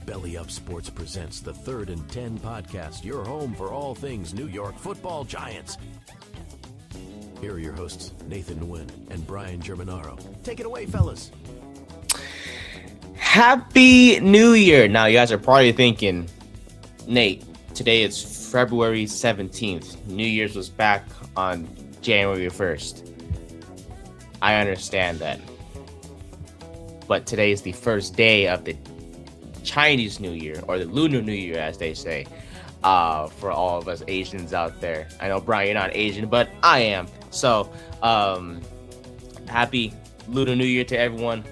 Belly Up Sports presents the 3rd and 10 podcast, your home for all things New York Football Giants. Here are your hosts, Nathan Nguyen and Brian Germinaro. Take it away, fellas. Happy New Year. Now, you guys are probably thinking, Nate, today is February 17th. New Year's was back on January 1st. I understand that. But today is the first day of the Chinese New Year, or the Lunar New Year, as they say, for all of us Asians out there. I know, Brian, you're not Asian, but I am. So, happy Lunar New Year to everyone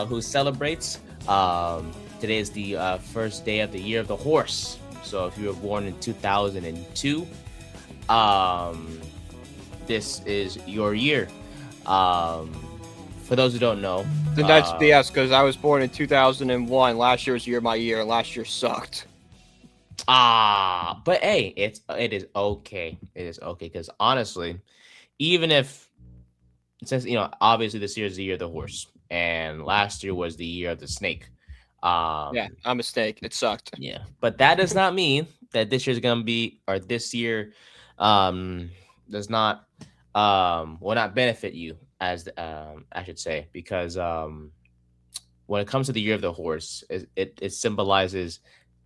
who celebrates. Today is the first day of the year of the horse. So, if you were born in 2002, this is your year. For those who don't know, then that's BS, because I was born in 2001. Last year was my year, and last year sucked. But hey, it is okay. It is okay, because honestly, even if, since obviously this year is the year of the horse, and last year was the year of the snake. Yeah, I'm a snake. It sucked. Yeah, but that does not mean that this year's gonna be, or this year, does not will not benefit you, as I should say, because when it comes to the year of the horse, it symbolizes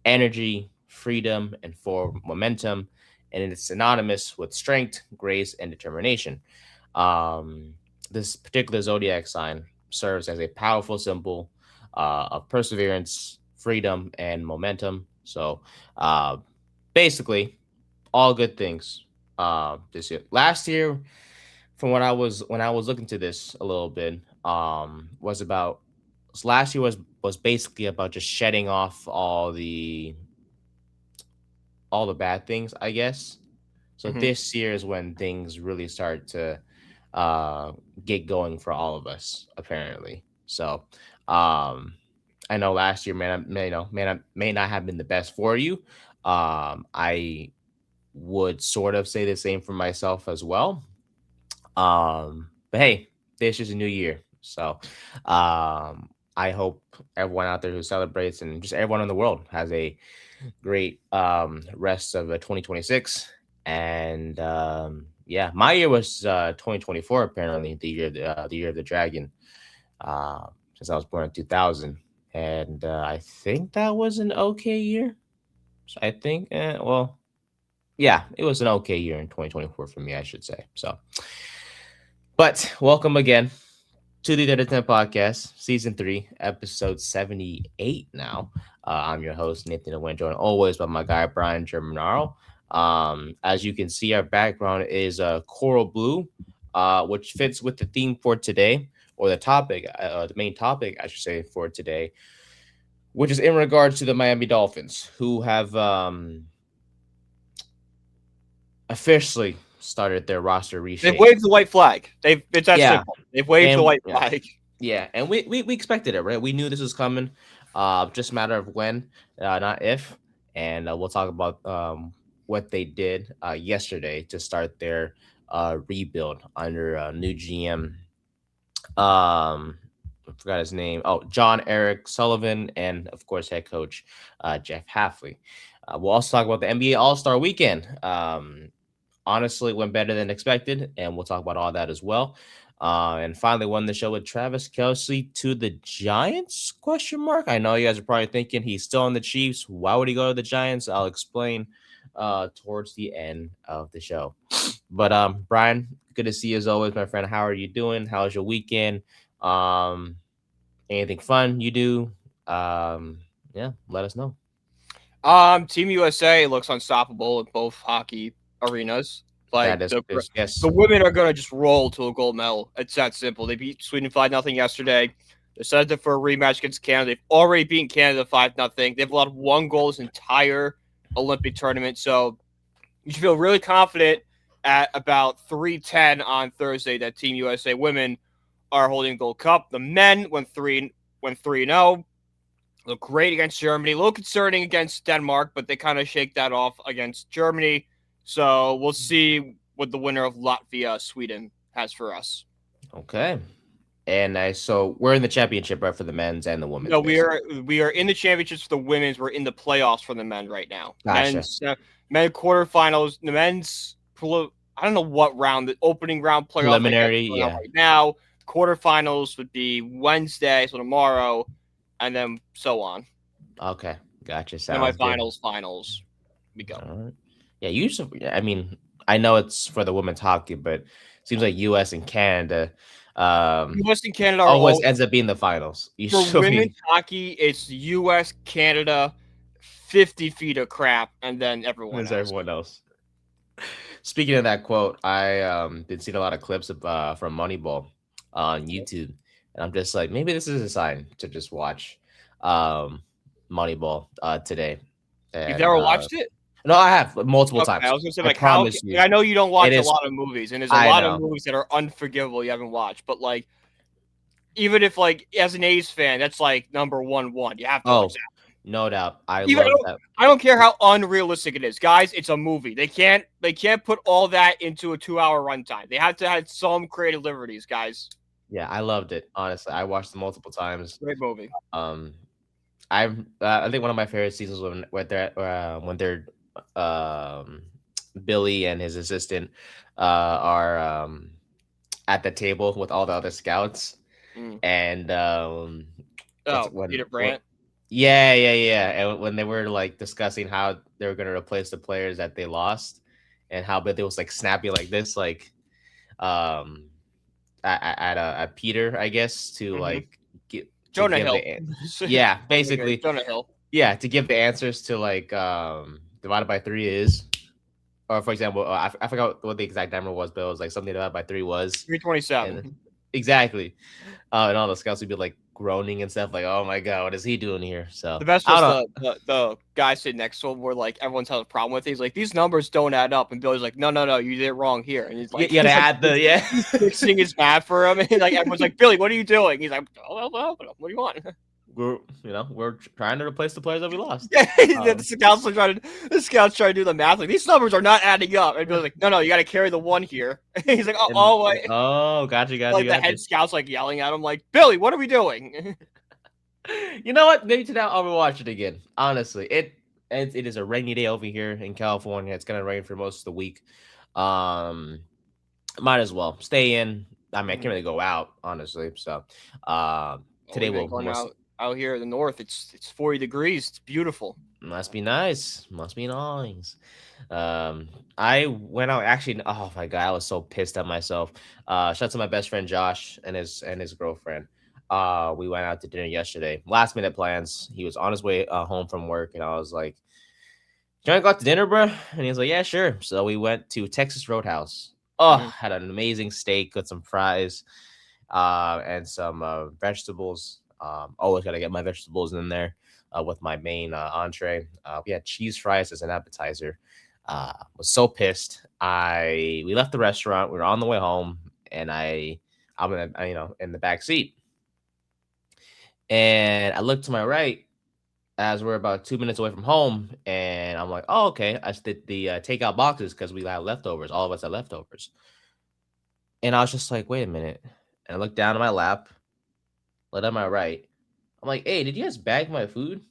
energy, freedom, and forward momentum, and it's synonymous with strength, grace, and determination. This particular zodiac sign serves as a powerful symbol of perseverance, freedom, and momentum. So basically, all good things this year. Last year, from when I was looking to this a little bit, last year was basically about just shedding off all the bad things, I guess. So This year is when things really start to get going for all of us, apparently. So I know last year may not have been the best for you. I would sort of say the same for myself as well. But hey, this is a new year. So I hope everyone out there who celebrates, and just everyone in the world, has a great rest of 2026. And yeah, my year was 2024, apparently, the year of the dragon, since I was born in 2000. And I think that was an okay year. So I think, yeah, it was an okay year in 2024 for me, I should say. So, but welcome again to the 3rd and 10 podcast, season 3, episode 78 now. I'm your host, Nathan Nguyen, joined always by my guy, Brian Germinaro. As you can see, our background is coral blue, which fits with the theme for today, or the main topic, I should say, for today, which is in regards to the Miami Dolphins, who have officially started their roster reshape. They've waved the white flag. It's that simple. They've waved the white flag. Yeah, and we expected it, right? We knew this was coming. Just a matter of when, not if. And we'll talk about what they did yesterday to start their rebuild under new GM. I forgot his name. Oh, John Eric Sullivan, and of course head coach Jeff Hafley. We'll also talk about the NBA All-Star Weekend. Honestly, went better than expected, and we'll talk about all that as well. And finally, won the show with Travis Kelce to the Giants? ? I know you guys are probably thinking he's still on the Chiefs. Why would he go to the Giants? I'll explain towards the end of the show. But Brian, good to see you as always, my friend. How are you doing? How's your weekend? Anything fun you do? Yeah, let us know. Team USA looks unstoppable in both hockey arenas. Like yes. The women are gonna just roll to a gold medal. It's that simple. They beat Sweden 5-0 yesterday. They're set up for a rematch against Canada. They've already beaten Canada 5-0. They've allowed 1 goal this entire Olympic tournament. So you should feel really confident at about 3:10 on Thursday that Team USA women are holding the Gold Cup. The men went 3-0. Look great against Germany. A little concerning against Denmark, but they kind of shake that off against Germany. So we'll see what the winner of Latvia Sweden has for us. Okay. And so we're in the championship, right, for the men's and the women's. No, we are in the championships for the women's. We're in the playoffs for the men right now. Gotcha. Men quarterfinals. The men's. I don't know what round. The opening round playoff Preliminary, going on right now. Quarterfinals would be Wednesday, so tomorrow, and then so on. Okay, gotcha. Sounds good. Finals. We go. All right. Yeah, usually. I mean, I know it's for the women's hockey, but it seems like U.S. and Canada. U.S. and Canada always ends up being the finals. For women's hockey, it's U.S., Canada, 50 feet of crap, and then everyone else. Speaking of that quote, I been seeing a lot of clips of, from Moneyball on YouTube, and I'm just like, maybe this is a sign to just watch Moneyball today. And, you've never watched it? No, I have multiple times. I was gonna say, like, promise you. I know you don't watch a lot of movies, and there's a lot of movies that are unforgivable you haven't watched. But like, even if like as an A's fan, that's like number one. You have to watch that. No doubt. I don't care how unrealistic it is, guys. It's a movie. They can't put all that into a 2-hour runtime. They have to have some creative liberties, guys. Yeah, I loved it. Honestly, I watched it multiple times. Great movie. I think one of my favorite seasons when they're Billy and his assistant are at the table with all the other scouts, and Peter Brandt. Yeah. And when they were like discussing how they were going to replace the players that they lost, and how Billy was like snappy like this, like at Peter, I guess, to like get Jonah Hill. Yeah, basically Jonah Hill. Yeah, to give the answers to like divided by 3 is, or for example, I forgot what the exact number was, but it was like something divided by 3 was 327. Exactly. And all the scouts would be like groaning and stuff, like, oh my god, what is he doing here? So the best was the guy sitting next to him where like everyone's having a problem with it. He's like, these numbers don't add up, and Billy's like, no, you did it wrong here. And he's like, you gotta add he's fixing his math for him, and like everyone's like, Billy, what are you doing? He's like, oh, well, what do you want? We're trying to replace the players that we lost. Yeah, the scouts trying to do the math. Like, these numbers are not adding up. And Bill's like, no, you got to carry the 1 here. He's like, gotcha. Like the head scouts like yelling at him, like, Billy, what are we doing? You know what? Maybe today I'll watch it again. Honestly, it is a rainy day over here in California. It's gonna rain for most of the week. Might as well stay in. I mean, I can't really go out, honestly. So today we'll out here in the north, it's 40 degrees. It's beautiful. Must be nice. I went out actually. Oh my god, I was so pissed at myself. Shout out to my best friend Josh and his girlfriend. We went out to dinner yesterday. Last minute plans. He was on his way home from work, and I was like, "You want to go out to dinner, bro?" And he was like, "Yeah, sure." So we went to Texas Roadhouse. Had an amazing steak with some fries, and some vegetables. Always got to get my vegetables in there with my main entree. We had cheese fries as an appetizer. Was so pissed. We left the restaurant. We were on the way home, and I'm in the back seat, and I looked to my right as we're about 2 minutes away from home, and I'm like, oh, okay. I did the takeout boxes because we had leftovers. All of us had leftovers, and I was just like, wait a minute. And I looked down at my lap. Looked at my right. I'm like, hey, did you guys bag my food?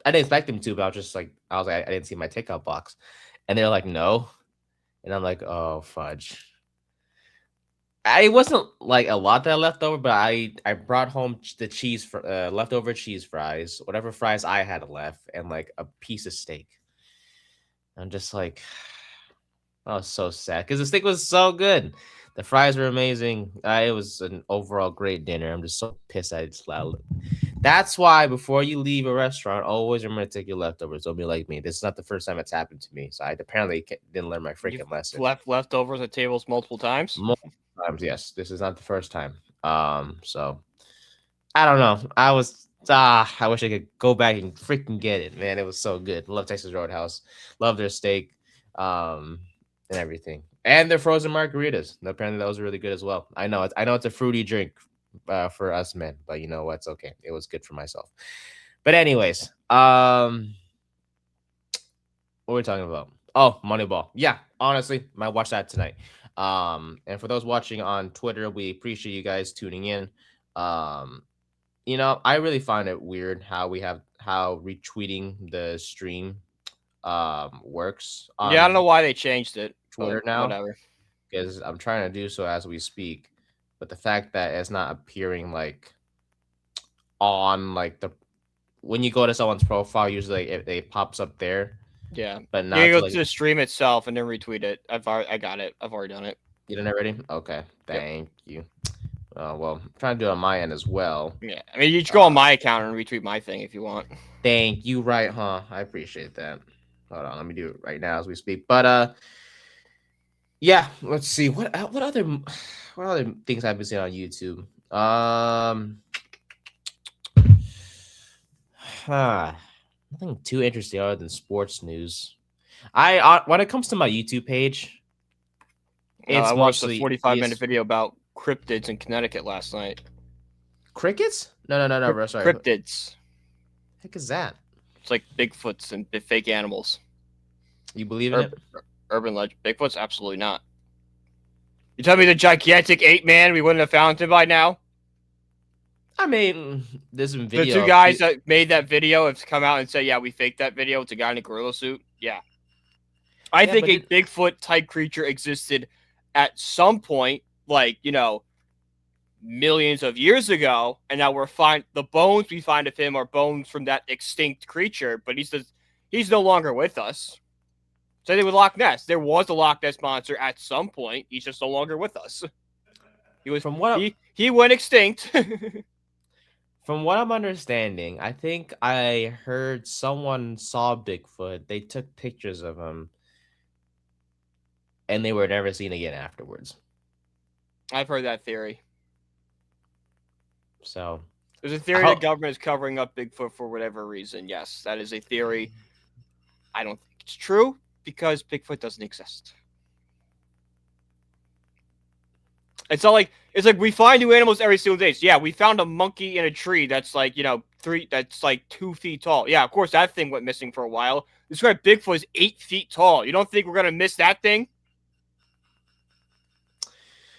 I didn't expect them to, but I was like, I didn't see my takeout box. And they're like, no. And I'm like, oh, fudge. It wasn't like a lot that I left over, but I brought home the leftover cheese fries, whatever fries I had left, and like a piece of steak. I'm just like, I was so sad because the steak was so good. The fries were amazing. It was an overall great dinner. I'm just so pissed I just loud. That's why before you leave a restaurant, always remember to take your leftovers. Don't be like me. This is not the first time it's happened to me. So I apparently didn't learn my freaking lesson. Left leftovers at tables multiple times? Multiple times, yes. This is not the first time. So I don't know. I wish I could go back and freaking get it, man. It was so good. Love Texas Roadhouse. Love their steak. And everything. And their frozen margaritas. Apparently, that was really good as well. I know it's a fruity drink for us men, but you know what? It's okay. It was good for myself. But anyways, what are we talking about? Oh, Moneyball. Yeah, honestly, might watch that tonight. And for those watching on Twitter, we appreciate you guys tuning in. I really find it weird how retweeting the stream works Yeah, I don't know on why they changed it, but Twitter now, whatever. because I'm trying to do so as we speak. But the fact that it's not appearing like on like the when you go to someone's profile, usually it pops up there. Yeah, But you not can to go like to the stream itself and then retweet it. I got it. I've already done it. you done already? Okay, Yep. thank you. Well, I'm trying to do it on my end as well. Yeah, I mean, you should go on my account and retweet my thing if you want. Thank you, right, huh? I appreciate that. Hold on, let me do it right now as we speak. But yeah, let's see what other things I've been seeing on YouTube. Nothing too interesting other than sports news. I when it comes to my YouTube page, it's I watched a mostly 45-minute video about cryptids in Connecticut last night. crickets. No, bro. Sorry, Cryptids. heck is that? It's like Bigfoots and fake animals. You believe in it? Urban legend. Bigfoot's absolutely not. You tell me the gigantic ape man, we wouldn't have found him by now? I mean, there's some The video. two guys that made that video have come out and say, yeah, we faked that video. It's a guy in a gorilla suit. Yeah. I think a Bigfoot type creature existed at some point, like, millions of years ago, and now the bones we find of him are bones from that extinct creature, but he's no longer with us. Same thing with Loch Ness. There was a Loch Ness monster at some point. He's just no longer with us. He went extinct. From what I'm understanding, I think I heard someone saw Bigfoot. They took pictures of him, and they were never seen again afterwards. I've heard that theory. So there's a theory the government is covering up Bigfoot for whatever reason. Yes, that is a theory. I don't think it's true because Bigfoot doesn't exist. It's not like we find new animals every single day. So yeah, we found a monkey in a tree that's like, that's like 2 feet tall. Yeah, of course that thing went missing for a while. This guy Bigfoot is 8 feet tall. You don't think we're gonna miss that thing?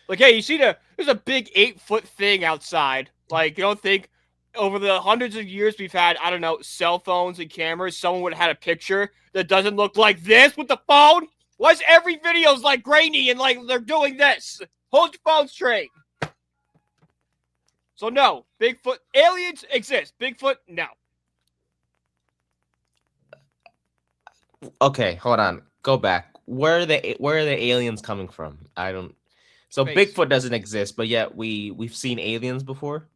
Like, hey, you see there's a big 8-foot thing outside. Like, you don't think over the hundreds of years we've had, I don't know, cell phones and cameras, someone would have had a picture that doesn't look like this with the phone? Why is every video's like grainy and like they're doing this? Hold your phone straight. So no, Bigfoot, aliens exist. Bigfoot, no. Okay, hold on. Go back. Where are the aliens coming from? So Space. Bigfoot doesn't exist, but yet we've seen aliens before.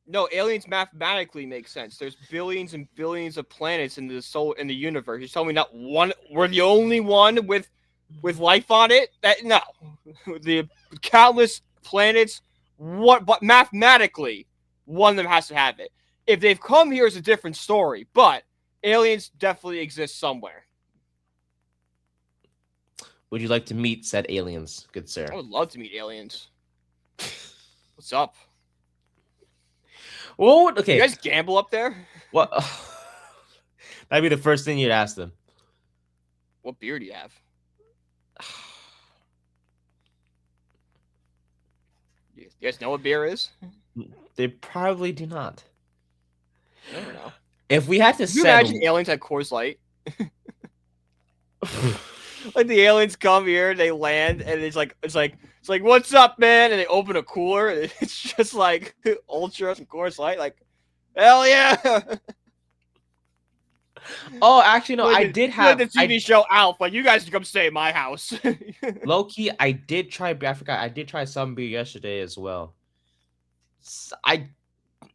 No, aliens mathematically make sense. There's billions and billions of planets in the universe. You're telling me not one? We're the only one with life on it? No, the countless planets. But mathematically, one of them has to have it. If they've come here, it's a different story. But aliens definitely exist somewhere. Would you like to meet said aliens, good sir? I would love to meet aliens. What's up? Well, okay. You guys gamble up there? What? That'd be the first thing you'd ask them. What beer do you have? You guys know what beer is? They probably do not. I don't know. If we had to Can you imagine aliens had Coors Light? Like the aliens come here, they land, and it's like, what's up, man? And they open a cooler, and it's just like Ultra and Coors Light. Like, hell yeah! Oh, actually, no, I did have the TV show Alf. Like, you guys can come stay at my house. Low key, I did try. I forgot. I did try some beer yesterday as well.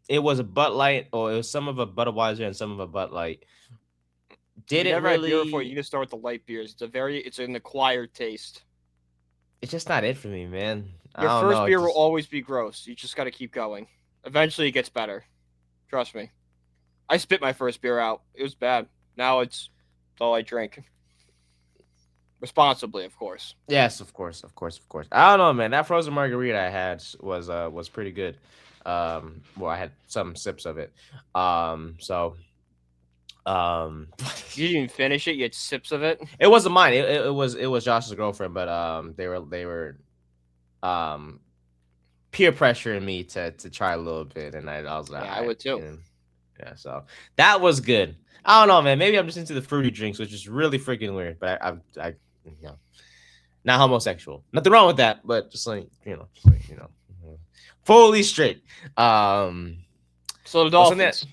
It was a Bud Light, or it was some of a Budweiser and some of a Bud Light. Did it really? Had beer before. You can start with the light beers. It's an acquired taste. It's just not it for me, man. Your first beer will always be gross. You just got to keep going. Eventually, it gets better. Trust me. I spit my first beer out. It was bad. Now it's all I drink. Responsibly, of course. Yes, of course. I don't know, man. That frozen margarita I had was pretty good. Well, I had some sips of it. So You didn't even finish it. You had sips of it. It wasn't mine. It was Josh's girlfriend, but they were peer pressuring me to try a little bit, and I was like, Yeah, I would too. Yeah, so that was good. I don't know, man. Maybe I'm just into the fruity drinks, which is really freaking weird. But I not homosexual. Nothing wrong with that, but just like fully straight. So the Dolphins.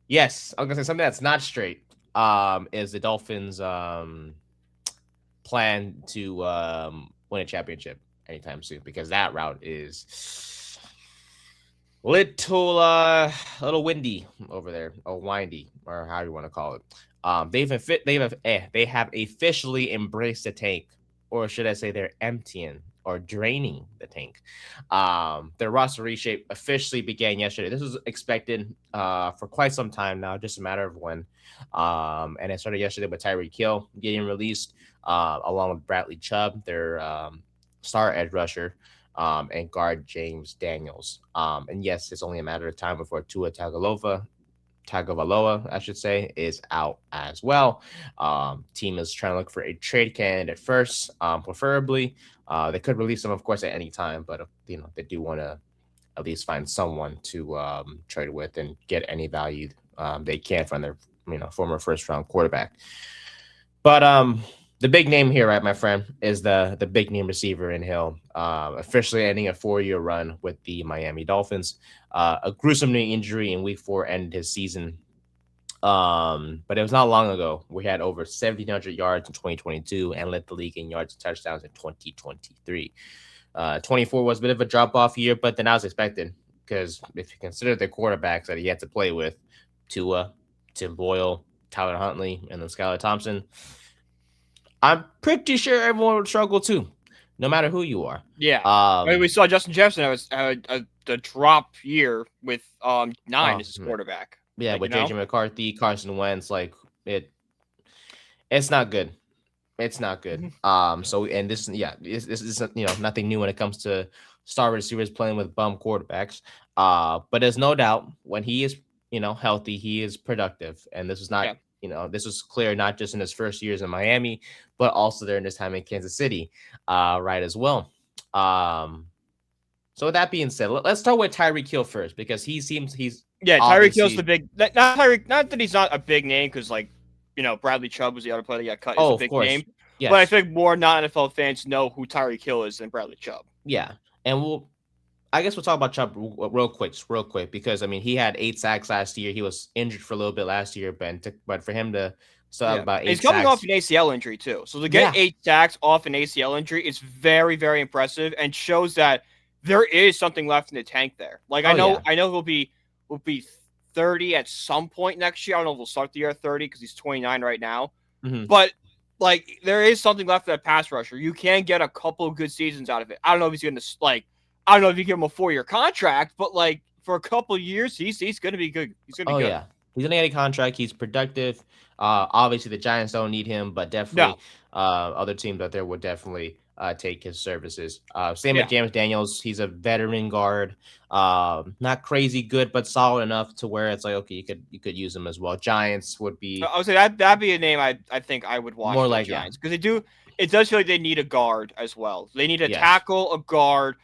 Yes, I'm gonna say something that's not straight. Is the Dolphins plan to win a championship anytime soon? Because that route is little windy over there, or windy, or how you want to call it. They have officially embraced the tank, or should I say they're emptying or draining the tank. Their roster reshape officially began yesterday. This was expected for quite some time now, just a matter of when. And it started yesterday with Tyreek Hill getting released, along with Bradley Chubb, their star edge rusher, and guard James Daniels. And yes, it's only a matter of time before Tua Tagovailoa, I should say, is out as well. Team is trying to look for a trade candidate first, preferably. They could release him, of course, at any time, but they do want to at least find someone to trade with and get any value they can from their former first round quarterback. But the big name here, right, my friend, is the big name receiver in Hill, officially ending a 4-year run with the Miami Dolphins. A gruesome knee injury in week 4 ended his season. But it was not long ago. We had over 1,700 yards in 2022 and led the league in yards and touchdowns in 2023. 24 was a bit of a drop-off year, but then I was expected, because if you consider the quarterbacks that he had to play with, Tua, Tim Boyle, Tyler Huntley, and then Skylar Thompson, I'm pretty sure everyone would struggle too, no matter who you are. Yeah. We saw Justin Jefferson had the drop year with 9 as his quarterback. Yeah, with JJ McCarthy, Carson Wentz, it's not good. It's not good. So this is nothing new when it comes to star receivers playing with bum quarterbacks. But there's no doubt when he is healthy, he is productive, and this is not. This was clear not just in his first years in Miami, but also during his time in Kansas City, right, as well. So with that being said, let's start with Tyreek Hill first, because Tyreek Hill's the big. Not that he's not a big name, because Bradley Chubb was the other player that got cut. He's a big name, yes. But I think more non-NFL fans know who Tyreek Hill is than Bradley Chubb. Yeah, and I guess we'll talk about Chubb real quick, because he had 8 sacks last year. He was injured for a little bit last year, but for him to have about 8 he's sacks, coming off an ACL injury too. So to get 8 sacks off an ACL injury is very, very impressive, and shows that there is something left in the tank there. I know he'll be 30 at some point next year. I don't know if he'll start the year at 30 because he's 29 right now. Mm-hmm. But there is something left for that pass rusher. You can get a couple of good seasons out of it. I don't know if he's going to I don't know if you give him a 4-year contract, but for a couple of years, he's going to be good. He's going to be good. Yeah. He's going to get a contract. He's productive. Obviously, the Giants don't need him, but definitely other teams out there would definitely take his services. Same with James Daniels. He's a veteran guard. Not crazy good, but solid enough to where it's okay, you could use him as well. Giants would be. I would say that'd be a name I think I would watch more like Giants, because it does feel like they need a guard as well. They need a tackle, a guard,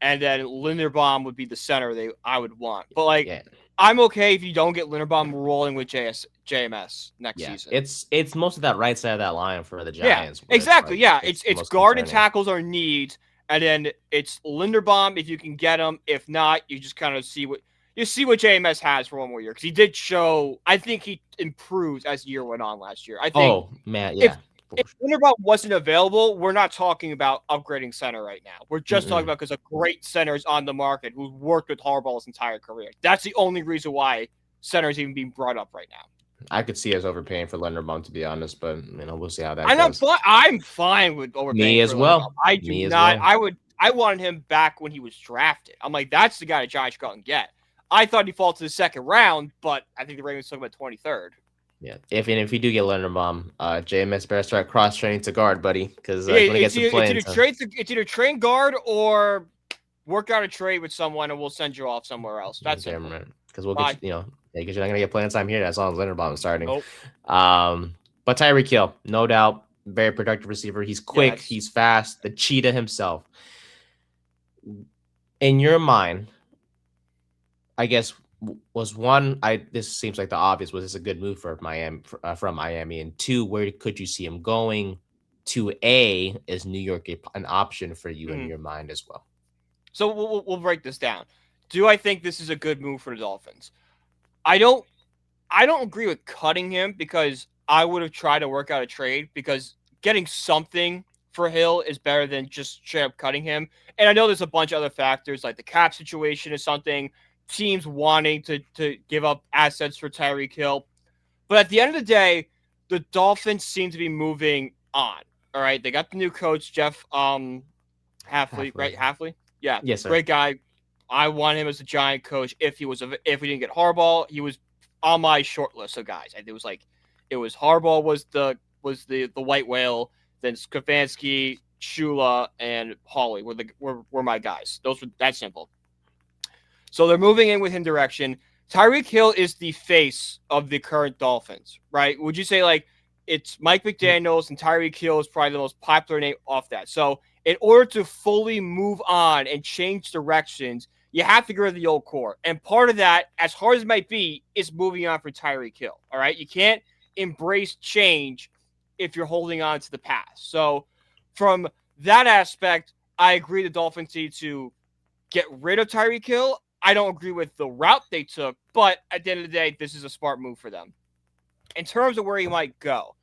and then Linderbaum would be the center I would want. But I'm okay if you don't get Linderbaum rolling with JMS next season. It's most of that right side of that line for the Giants. Yeah, exactly. It's guard and tackles are needs, and then it's Linderbaum if you can get him. If not, you just kind of see what JMS has for one more year, because he did show. I think he improved as the year went on last year. I think. Oh man, yeah. If Linderbaum wasn't available, we're not talking about upgrading center right now. We're just talking about because a great center is on the market who's worked with Harbaugh his entire career. That's the only reason why center is even being brought up right now. I could see us overpaying for Linderbaum, to be honest, but we'll see how that goes. I'm fine with overpaying. Me as well. I do not. Well. I wanted him back when he was drafted. I'm like, that's the guy the Giants go out and get. I thought he'd fall to the second round, but I think the Ravens took him at 23rd. Yeah, if you do get Linderbaum, JMS better start cross training to guard, buddy, because when he gets to play, it's either train guard or work out a trade with someone, and we'll send you off somewhere else. That's it. Because we'll get Yeah, because you're not gonna get playing time here. That's all Linderbaum is starting. Nope. But Tyreek Hill, no doubt, very productive receiver. He's quick, Yes. he's fast, the cheetah himself. In your mind, I guess was one. This seems like the obvious. Was this a good move for Miami from Miami? And two, where could you see him going? To A, is New York an option for you in your mind as well? So we'll break this down. Do I think this is a good move for the Dolphins? I don't agree with cutting him because I would have tried to work out a trade because getting something for Hill is better than just straight up cutting him. And I know there's a bunch of other factors like the cap situation is something, teams wanting to give up assets for Tyreek Hill. But at the end of the day, the Dolphins seem to be moving on. All right. They got the new coach, Jeff Hafley, right? Hafley? Yeah. Yes, sir. Great guy. I want him as a Giant coach. If we didn't get Harbaugh, he was on my short list of guys. It was Harbaugh was the white whale, then Stefanski, Shula, and Hawley were my guys. Those were that simple. So they're moving in with him direction. Tyreek Hill is the face of the current Dolphins, right? Would you say like it's Mike McDaniels and Tyreek Hill is probably the most popular name off that. So in order to fully move on and change directions, you have to get rid of the old core. And part of that, as hard as it might be, is moving on for Tyreek Hill. All right. You can't embrace change if you're holding on to the past. So from that aspect, I agree the Dolphins need to get rid of Tyreek Hill. I don't agree with the route they took, but at the end of the day, this is a smart move for them. In terms of where he might go,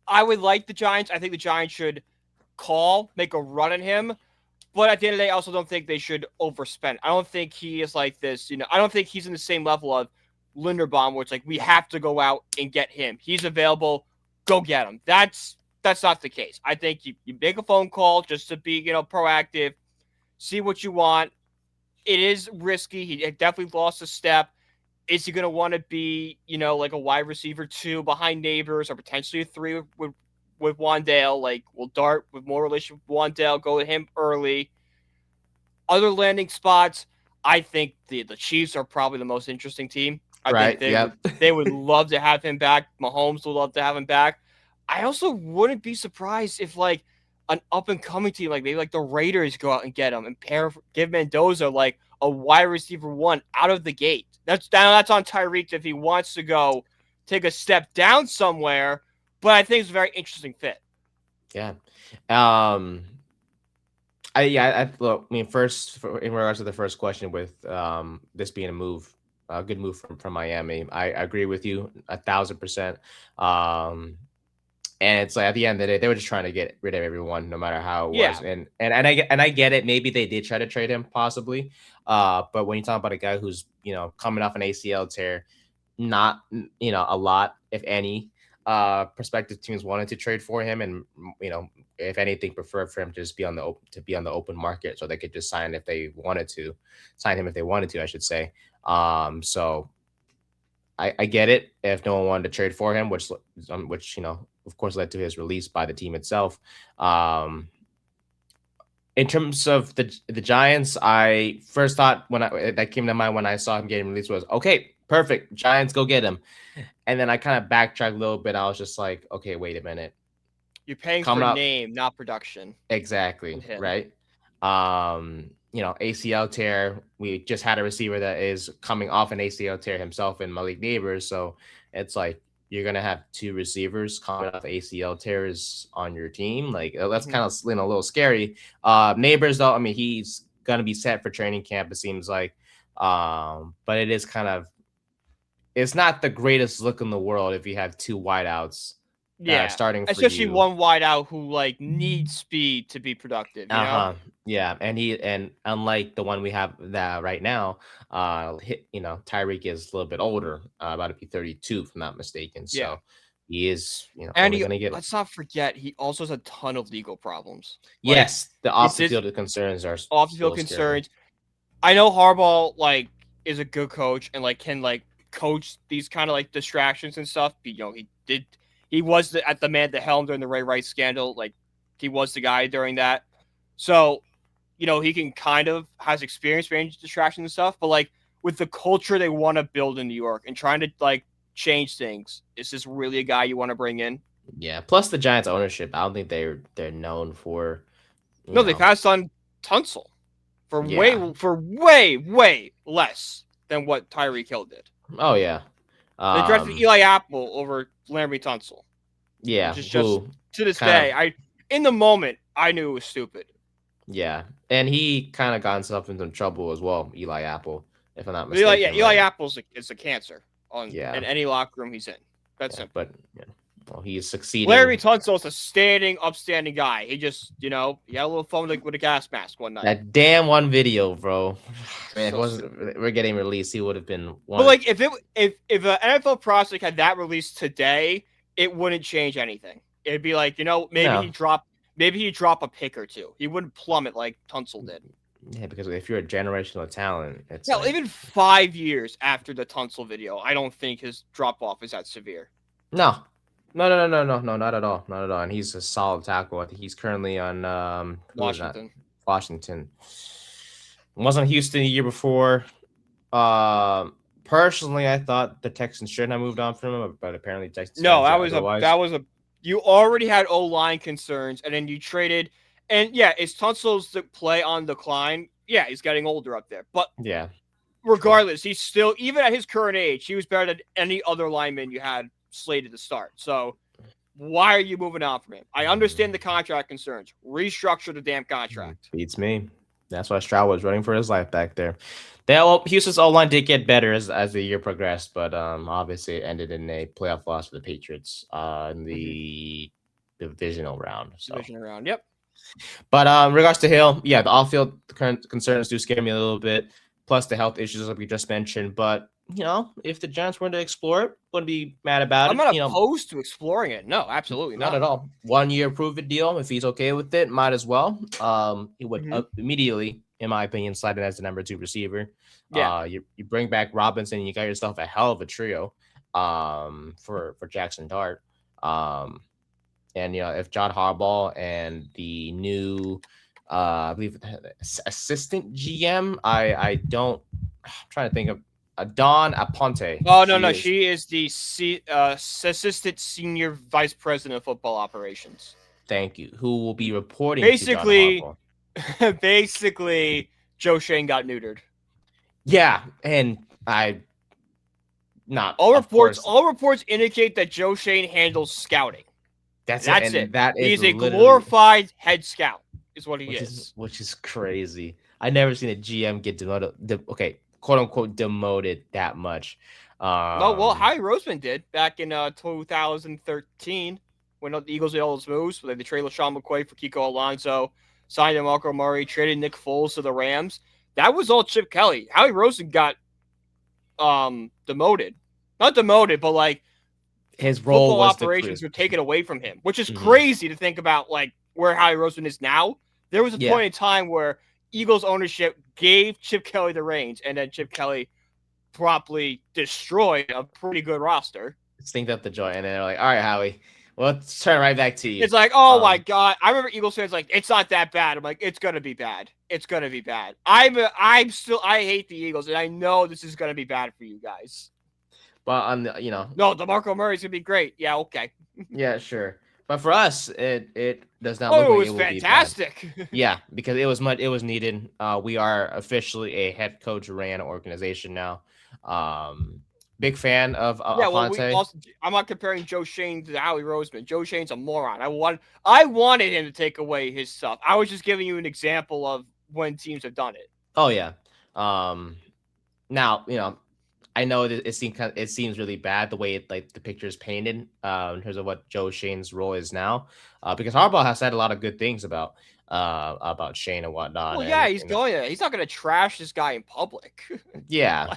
I would like the Giants. I think the Giants should make a run at him. But at the end of the day, I also don't think they should overspend. I don't think he is like this. I don't think he's in the same level of Linderbaum, where it's like, we have to go out and get him. He's available. Go get him. That's not the case. I think you make a phone call just to be, proactive, see what you want. It is risky. He definitely lost a step. Is he going to want to be, like a wide receiver 2 behind Neighbors or potentially a 3 with Wandale? Like, will Dart with more relation with Wandale go with him early? Other landing spots, I think the Chiefs are probably the most interesting team. I think they would love to have him back. Mahomes would love to have him back. I also wouldn't be surprised if like an up and coming team, like maybe like the Raiders, give him and give Mendoza like a wide receiver 1 out of the gate. That's on Tyreek if he wants to go take a step down somewhere. But I think it's a very interesting fit. Yeah. First, in regards to the first question with this being a good move from Miami, I agree with you 1,000%. And it's like at the end of the day, they were just trying to get rid of everyone, no matter how it was. And I get it. Maybe they did try to trade him, possibly. But when you talk about a guy who's coming off an ACL tear, not a lot, if any, prospective teams wanted to trade for him, and if anything, prefer for him to just be on the open market, so they could just sign him if they wanted to, I should say. So I get it if no one wanted to trade for him, which of course led to his release by the team itself. In terms of the Giants, I first thought that came to mind when I saw him getting released was, okay, perfect, Giants, go get him. And then I kind of backtracked a little bit. I was just like, okay, wait a minute. You're paying for name, not production. Exactly, right? ACL tear. We just had a receiver that is coming off an ACL tear himself in Malik Neighbors. So it's like you're going to have 2 receivers coming off ACL tears on your team. Like, that's kind of a little scary. Neighbors, though, I mean, he's going to be set for training camp, it seems like. But it is kind of, it's not the greatest look in the world if you have 2 wideouts starting for especially you. One wideout who like needs speed to be productive. Yeah, and unlike the one we have that right now, Tyreek is a little bit older, about to be 32, if I'm not mistaken. So he is, and let's not forget, he also has a ton of legal problems. Yes, the off-the-field concerns are off-the-field concerns. I know Harbaugh is a good coach and can coach these kind of distractions and stuff. He was the man at the helm during the Ray Rice scandal. He was the guy during that. So, he can kind of has experience managing distractions and stuff. But with the culture they want to build in New York and trying to like change things, is this really a guy you want to bring in? Yeah. Plus the Giants ownership. I don't think they're known for. No, they passed on Tunsil for Yeah. way less than what Tyreek Hill did. Oh yeah. They drafted Eli Apple over Laramie Tunsil. Yeah. Which is just to this day, in the moment I knew it was stupid. Yeah, and he kind of got himself into some trouble as well, Eli Apple, if I'm not mistaken. Eli Apple is a cancer in any locker room he's in. That's simple. But well, he's succeeding. Larry Tunsil is a upstanding guy. He just, he had a little fun with a gas mask one night. That damn one video, bro. Man, if it wasn't we're getting released, he would have been one. But like, if an NFL prospect had that released today, it wouldn't change anything. It'd be like, maybe he'd drop a pick or two. He wouldn't plummet like Tunsil did. Yeah, because if you're a generational talent, it's even 5 years after the Tunsil video, I don't think his drop off is that severe. No, not at all. And he's a solid tackle. I think he's currently on Washington. Was on Houston the year before. Personally, I thought the Texans shouldn't have moved on from him, but apparently Texans. No, that was a. You already had O-line concerns, and then you traded. And yeah, is Tunsil's play on decline? Yeah, he's getting older up there. But yeah, regardless, he's still, even at his current age, he was better than any other lineman you had slated to start. So why are you moving on from him? I understand the contract concerns. Restructure the damn contract. Beats me. That's why Stroud was running for his life back there. Houston's O-line did get better as the year progressed, but obviously it ended in a playoff loss for the Patriots in the divisional round. Divisional round, yep. But in regards to Hill, yeah, the off-field current concerns do scare me a little bit, plus the health issues like we just mentioned. But, if the Giants were to explore it, wouldn't be mad about it. I'm not opposed to exploring it. No, absolutely not. Not at all. 1 year prove-it deal. If he's okay with it, might as well. He would immediately, in my opinion, slide in as the number 2 receiver. Yeah. You bring back Robinson, you got yourself a hell of a trio for Jackson Dart. And, if John Harbaugh and the new, I believe, assistant GM, I'm trying to think of Dawn Aponte. Oh, no. She is the assistant senior vice president of football operations. Thank you. Who will be reporting basically, to John Harbaugh. Basically, Joe Shane got neutered. Yeah, and all reports indicate that Joe Shane handles scouting. That's it. He's a glorified head scout, is what he is. Which is crazy. I never seen a GM get demoted. Quote unquote demoted that much. Howie Roseman did back in 2013 when the Eagles did all those moves. They traded LaShawn McCoy for Kiko Alonso, signed DeMarco Murray, traded Nick Foles to the Rams. That was all Chip Kelly. Howie Roseman got demoted. Not demoted, but like his role football operations were taken away from him, which is crazy to think about, like where Howie Roseman is now. There was a point in time where Eagles ownership gave Chip Kelly the reins, and then Chip Kelly promptly destroyed a pretty good roster. Stinked up the joint, and then they're like, all right, Howie, well, let's turn right back to you. It's like, oh my God. I remember Eagles fans like, it's not that bad. I'm like, it's going to be bad. It's going to be bad. I hate the Eagles, and I know this is going to be bad for you guys. But no, DeMarco Murray's going to be great. Yeah, okay. Yeah, sure. But for us, it does not look like it will fantastic. Be bad. Yeah, because it was needed. We are officially a head coach ran organization now. Big fan of Aponte. I'm not comparing Joe Shane to Howie Roseman. Joe Shane's a moron. I wanted him to take away his stuff. I was just giving you an example of when teams have done it. Oh yeah. Now I know it seems really bad the way the picture is painted in terms of what Joe Shane's role is now, because Harbaugh has said a lot of good things about Shane and whatnot. Well, yeah, he's not going to trash this guy in public. Yeah,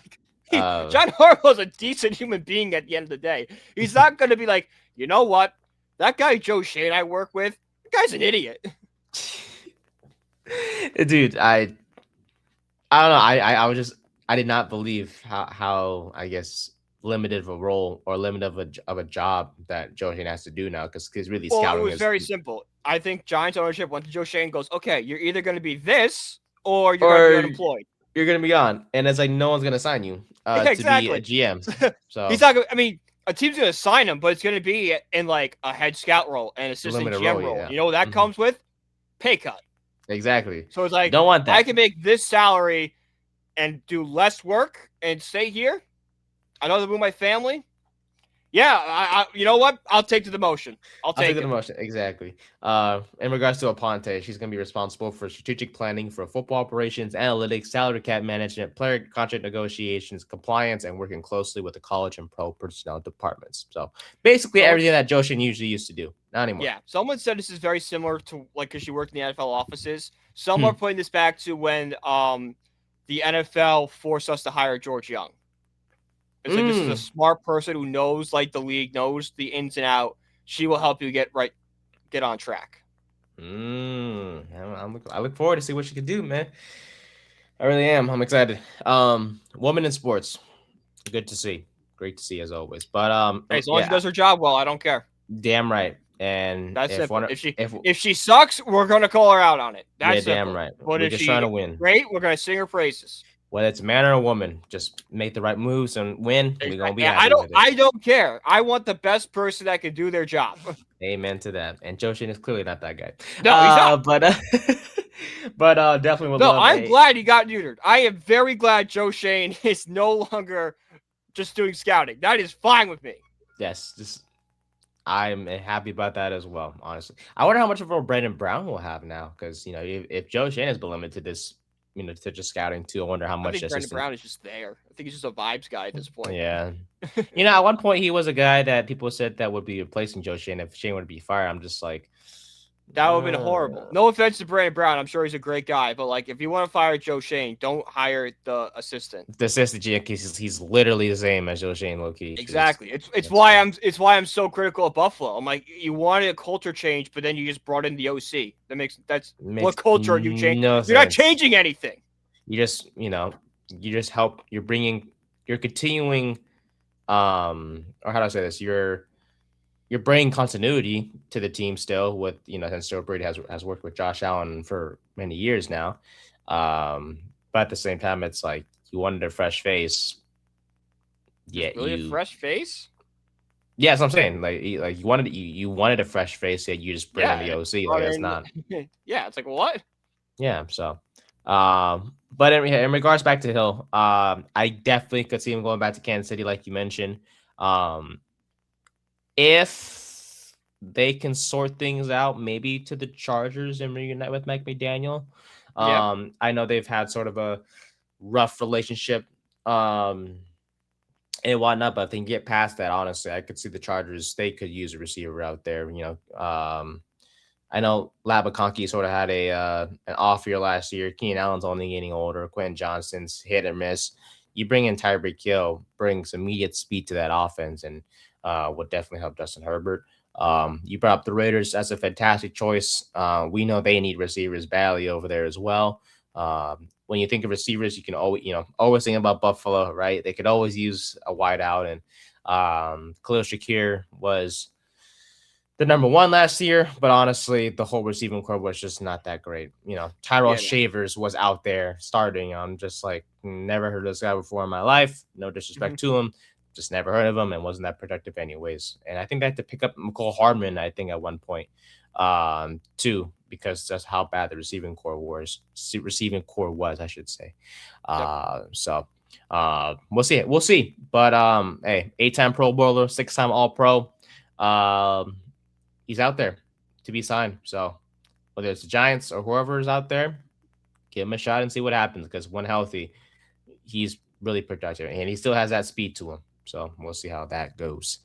John Harbaugh's a decent human being at the end of the day. He's not going to be like, you know what, that guy Joe Shane I work with, the guy's an idiot. Dude, I don't know. I did not believe how I guess limited of a role or limited of a job that Joe Shane has to do now, because he's really scouting. It was very simple. I think Giants ownership went to Joe Shane and goes, okay, you're either going to be this or you're going to be unemployed. you're gonna be gone, and it's like no one's gonna sign you to be a Exactly. GM. So He's not going to, I mean, a team's going to sign him, but it's going to be in like a head scout role and assistant limited GM role, role. yeah. You know what that comes with? Pay cut. Exactly. So it's You like, don't want that. I can make this salary and do less work and stay here. I know to move my family. Yeah, you know what? I'll take the demotion. I'll take the it. demotion. Exactly. In regards to Aponte, she's going to be responsible for strategic planning for football operations, analytics, salary cap management, player contract negotiations, compliance, and working closely with the college and pro personnel departments. So basically everything that Joshin usually used to do. Not anymore. Yeah. Someone said this is very similar to, like, because she worked in the NFL offices. Some are putting this back to when the NFL forced us to hire George Young. It's like, this is a smart person who knows, like, the league, knows the ins and out. She will help you get on track. I look forward to see what she can do, man. I really am. I'm excited. Woman in sports, good to see. Great to see as always. But hey, as long as she does her job well, I don't care. Damn right. And that's simple. If she sucks, we're gonna call her out on it. That's simple. Damn right. But we're just trying to win. Great, we're gonna sing her praises. Whether it's a man or a woman, just make the right moves and win. We're gonna be happy I don't care. I want the best person that can do their job. Amen to that. And Joshin is clearly not that guy. No, he's not. But definitely would love. No, I'm glad he got neutered. I am very glad Joe Shane is no longer just doing scouting. That is fine with me. Yes, I'm happy about that as well. Honestly, I wonder how much of a Brandon Brown will have now, because if Joe Shane has been limited to this, to just scouting too, I wonder how much. I think Brandon Brown is just there. I think he's just a vibes guy at this point. Yeah, at one point he was a guy that people said that would be replacing Joe Shane if Shane would be fired. I'm just like, that would have been horrible. No offense to Brandon Brown. I'm sure he's a great guy. But, like, if you want to fire Joe Shane, don't hire the assistant. The assistant GM, he's literally the same as Joe Shane, low-key. Exactly. It's why I'm so critical of Buffalo. I'm like, you wanted a culture change, but then you just brought in the OC. That's what culture are you changing? You're not changing anything. You just, help. You're continuing, or how do I say this? You're bringing continuity to the team still with, since Joe Brady has worked with Josh Allen for many years now. But at the same time, it's like you wanted a fresh face. Yeah, really a fresh face? Yeah, that's what I'm saying. Like you wanted a fresh face, yet you just bring in the OC. Like it's not. Yeah, it's like what? Yeah, so. But in regards back to Hill, I definitely could see him going back to Kansas City, like you mentioned. If they can sort things out, maybe to the Chargers and reunite with Mike McDaniel. I know they've had sort of a rough relationship and whatnot, but if they can get past that, honestly, I could see the Chargers. They could use a receiver out there. I know Labaconki sort of had an off year last year. Keenan Allen's only getting older. Quentin Johnston's hit or miss. You bring in Tyreek Hill, brings immediate speed to that offense, and would definitely help Justin Herbert. You brought up the Raiders. That's a fantastic choice. We know they need receivers badly over there as well. When you think of receivers, you can always think about Buffalo, right? They could always use a wide out, and Khalil Shakir was the number one last year, but honestly, the whole receiving core was just not that great. Tyrell Shavers was out there starting. I'm just like, never heard of this guy before in my life. No disrespect to him. Just never heard of him and wasn't that productive anyways. And I think they had to pick up McCole Hardman, I think, at one point, too, because that's how bad the receiving core was, I should say. So we'll see. We'll see. But hey, 8-time Pro Bowler, 6-time All-Pro. He's out there to be signed. So whether it's the Giants or whoever is out there, give him a shot and see what happens. Because when healthy, he's really productive, and he still has that speed to him. So we'll see how that goes.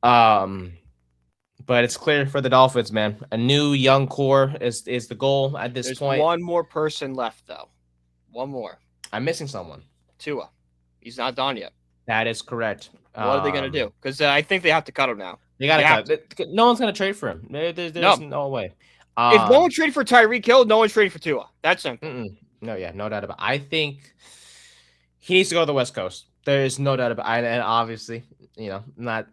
But it's clear for the Dolphins, man. A new young core is the goal at this point. One more person left, though. One more. I'm missing someone. Tua. He's not done yet. That is correct. What are they going to do? Because I think they have to cut him now. They got to cut. No one's going to trade for him. There's no way. If no one traded for Tyreek Hill, no one's trading for Tua. That's simple. No doubt about it. I think he needs to go to the West Coast. There is no doubt about it. And obviously, not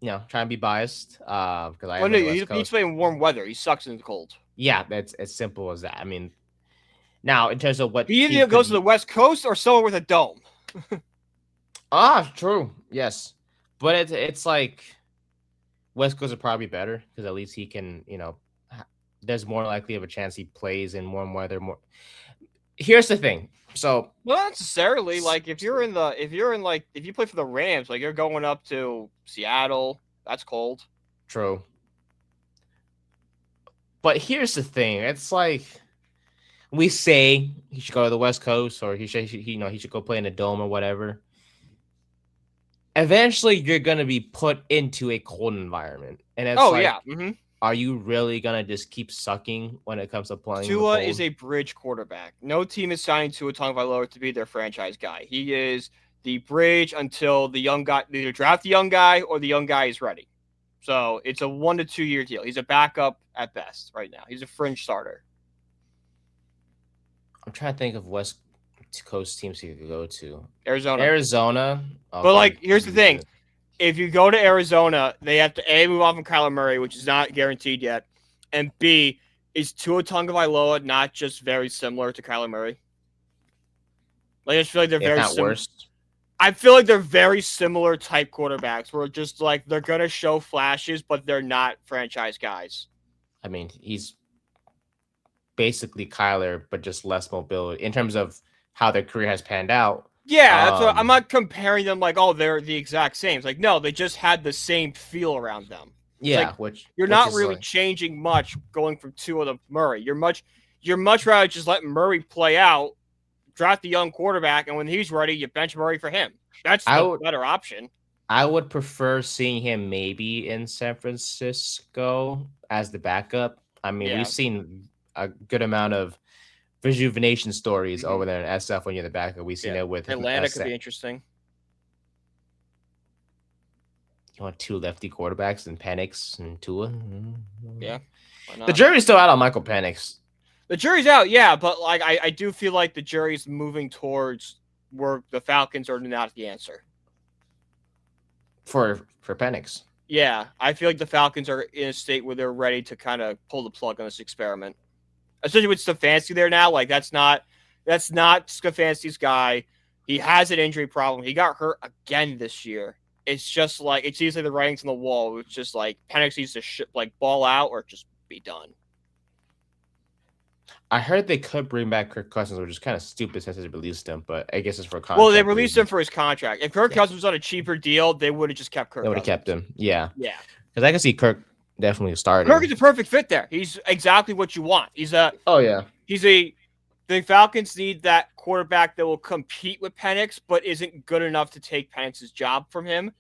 trying to be biased because he's playing warm weather. He sucks in the cold. Yeah, that's as simple as that. I mean, Now, in terms of what He either goes to the West Coast or somewhere with a dome. True. Yes. But it's like West Coast would probably be better because at least he can, there's more likely of a chance he plays in warm weather. Here's the thing. So, not necessarily. Like if you play for the Rams, like you're going up to Seattle, that's cold. True. But here's the thing. It's like we say he should go to the West Coast or he should go play in a dome or whatever. Eventually, you're gonna be put into a cold environment, and it's are you really gonna just keep sucking when it comes to playing? Tua is a bridge quarterback. No team is signing Tua Tagovailoa to be their franchise guy. He is the bridge until the young guy either draft the young guy or the young guy is ready. So it's a 1 to 2 year deal. He's a backup at best right now. He's a fringe starter. I'm trying to think of West Coast teams he could go to. Arizona. Okay. But here's the thing. If you go to Arizona, they have to A, move on from Kyler Murray, which is not guaranteed yet. And B, is Tua Tagovailoa not just very similar to Kyler Murray? I just feel like they're very similar. I feel like they're very similar type quarterbacks where just they're going to show flashes, but they're not franchise guys. I mean, he's basically Kyler, but just less mobility in terms of how their career has panned out. Yeah, that's what, I'm not comparing them they're the exact same. It's no, they just had the same feel around them. Yeah, you're not really changing much going from Tua to Murray. You're much rather just let Murray play out, draft the young quarterback, and when he's ready, you bench Murray for him. That's the better option. I would prefer seeing him maybe in San Francisco as the backup. I mean, we've seen a good amount of rejuvenation stories over there in SF when you're the backup. We've seen it with Atlanta. Could be interesting. You want 2 lefty quarterbacks and Penix and Tua? Yeah. Why not? The jury's still out on Michael Penix. The jury's out, yeah, but I do feel like the jury's moving towards where the Falcons are not the answer. For Penix. Yeah, I feel like the Falcons are in a state where they're ready to kind of pull the plug on this experiment. Especially with Stefanski there now, that's not Stefanski's guy. He has an injury problem. He got hurt again this year. It's just it seems like the writing's on the wall. It's just Penix needs to ball out or just be done. I heard they could bring back Kirk Cousins, which is kind of stupid since they released him, but I guess it's for a contract. Well, they released him for his contract. If Kirk Cousins was on a cheaper deal, they would have just kept Kirk. They would have kept him. Yeah. Yeah. Because I can see Kirk definitely starting. Kirk is a perfect fit there. He's exactly what you want. The Falcons need that quarterback that will compete with Penix, but isn't good enough to take Penix's job from him.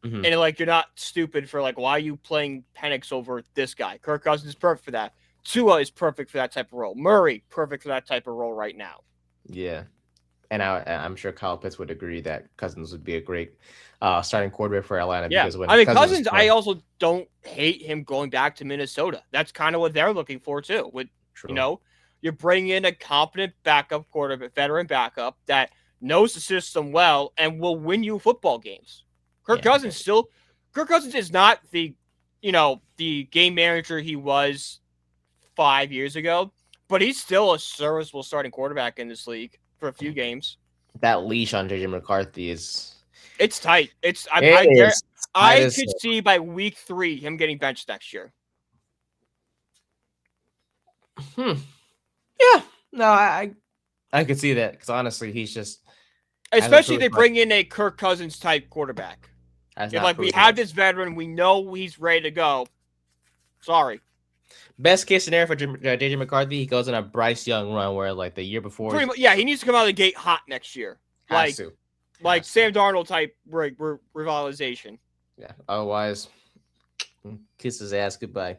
Mm-hmm. And you're not stupid for why are you playing Penix over this guy? Kirk Cousins is perfect for that. Tua is perfect for that type of role. Murray, perfect for that type of role right now. Yeah. And I'm sure Kyle Pitts would agree that Cousins would be a great starting quarterback for Atlanta. Yeah. Because when Cousins, I also don't hate him going back to Minnesota. That's kind of what they're looking for too. You're bringing in a competent backup quarterback, veteran backup that knows the system well and will win you football games. Kirk Cousins is not the game manager he was 5 years ago, but he's still a serviceable starting quarterback in this league for a few games. That leash on JJ McCarthy it's tight. I could see by week 3 him getting benched next year. Yeah. No, I could see that because honestly, he's just especially if they bring in a Kirk Cousins type quarterback. If we have this veteran, we know he's ready to go. Sorry. Best case scenario for JJ McCarthy, he goes on a Bryce Young run where the year before. He needs to come out of the gate hot next year. Sam Darnold type revitalization. Yeah. Otherwise, kiss his ass goodbye.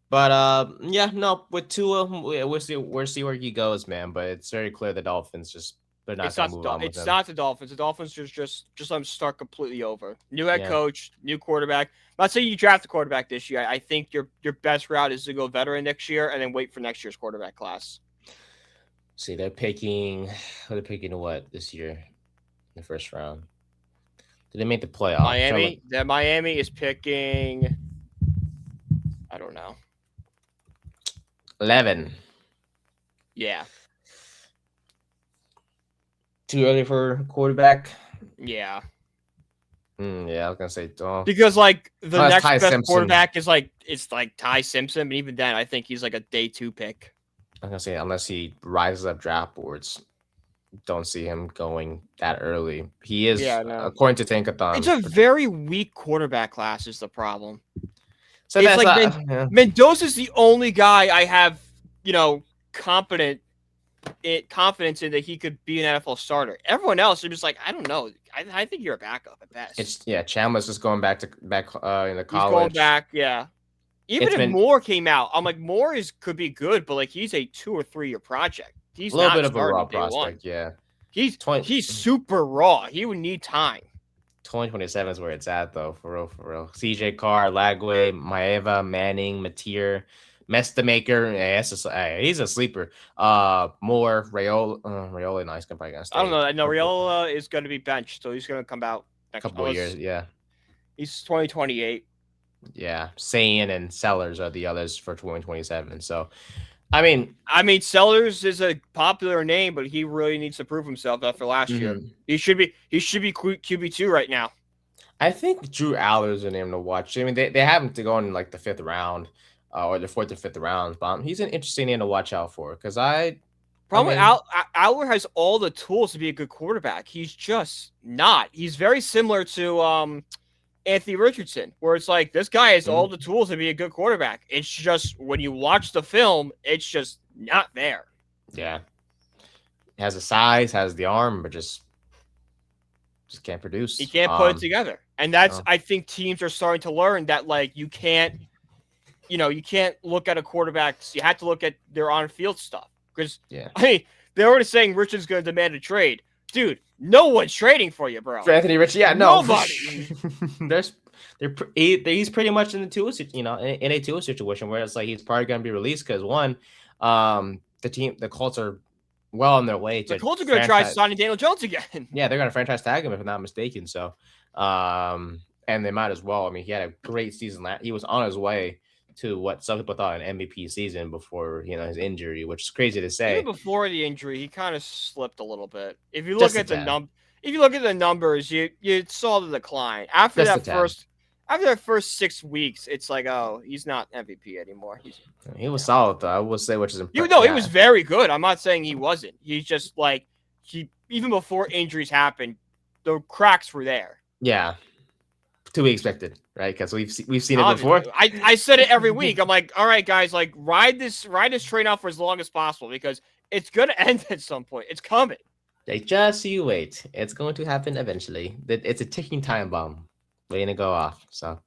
With Tua, we'll see where he goes, man. But it's very clear the Dolphins they're not going to move on with him. It's not the Dolphins. The Dolphins just let them start completely over. New head coach, new quarterback. I'm not saying you draft a quarterback this year. I think your best route is to go veteran next year and then wait for next year's quarterback class. See, they're picking what this year in the first round? Did they make the playoffs? Miami is picking. I don't know. 11. Yeah. Too early for quarterback. Yeah. Yeah, I was gonna say. Oh, Because like the that's next Ty best Simpson. quarterback is like Ty Simpson, but even then, I think he's like a day 2 pick. I'm gonna say unless he rises up draft boards, don't see him going that early. He is, Yeah, no. according to It's Tankathon. a very weak quarterback class is the problem. So It's that's like not. Yeah. Mendoza's the only guy I have, confidence in that he could be an NFL starter. Everyone else, I'm just like, I don't know. I think you're a backup at best. It's Chandler's just going back into college. He's going back, yeah. Even if Moore came out, I'm like, Moore could be good, but like he's a 2 or 3 year project. He's a little not bit of a raw starting day one. prospect, yeah. He's super raw. He would need time. 2027 is where it's at, though, for real. CJ Carr, Lagway, Maeva, Manning, Mateer, Mestamaker. Yeah, he's a sleeper. Moore, Rayola, nice. Probably gonna stay. I don't know. No, Rayola is going to be benched, so he's going to come out next couple of years. Yeah, he's 2028. Yeah, Sayin and Sellers are the others for 2027. So, I mean, Sellers is a popular name, but he really needs to prove himself after last year. He should be QB2 right now. I think Drew Aller is a name to watch. I mean, they have him to go in like the 5th round, or the 4th or 5th rounds. But he's an interesting name to watch out for because Aller has all the tools to be a good quarterback. He's just not. He's very similar to Anthony Richardson, where it's like this guy has all the tools to be a good quarterback. It's just when you watch the film, it's just not there. Yeah. He has the size, has the arm, but just can't produce. He can't put it together. And that's I think teams are starting to learn that like you can't look at a quarterback. You have to look at their on-field stuff. Because they're already saying Richardson's going to demand a trade. Dude, no one's trading for you, bro. For Anthony Richardson, yeah, no. Nobody. He's pretty much in a two situation where it's like he's probably going to be released because the Colts are well on their way to. The Colts are going to try signing Daniel Jones again. Yeah, they're going to franchise tag him if I'm not mistaken. So, and they might as well. I mean, he had a great season. He was on his way to what some people thought an MVP season before his injury, which is crazy to say. Even before the injury, he kind of slipped a little bit. If you look at the numbers, you saw the decline after that first 6 weeks. It's like, oh, he's not MVP anymore. He was solid though, I will say, which is impressive. He was very good. I'm not saying he wasn't. He's just like even before injuries happened, the cracks were there. Yeah. To be expected, right? Because we've seen it before. I said it every week. I'm like, all right, guys, like ride this train out for as long as possible because it's gonna end at some point. It's coming. Just you wait. It's going to happen eventually. It's a ticking time bomb waiting to go off. So,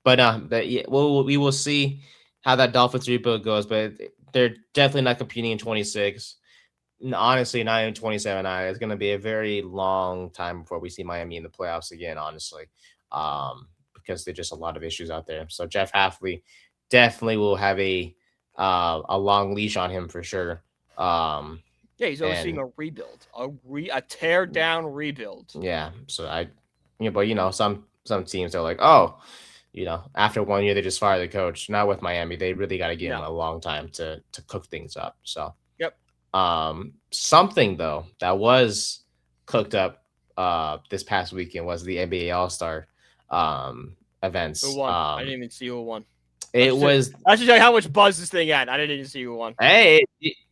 we will see how that Dolphins rebuild goes. But they're definitely not competing in 26. Honestly, not even 27. It's going to be a very long time before we see Miami in the playoffs again, honestly, because there's just a lot of issues out there. So Jeff Hafley definitely will have a long leash on him for sure. Yeah, he's overseeing a rebuild, a tear down rebuild. Yeah, so but some teams are like, oh, after 1 year they just fire the coach. Not with Miami, they really got to give him a long time to cook things up. So. Something though that was cooked up this past weekend was the NBA All-Star events. Who won? I didn't even see who won. I should tell you how much buzz this thing had. I didn't even see who won. Hey,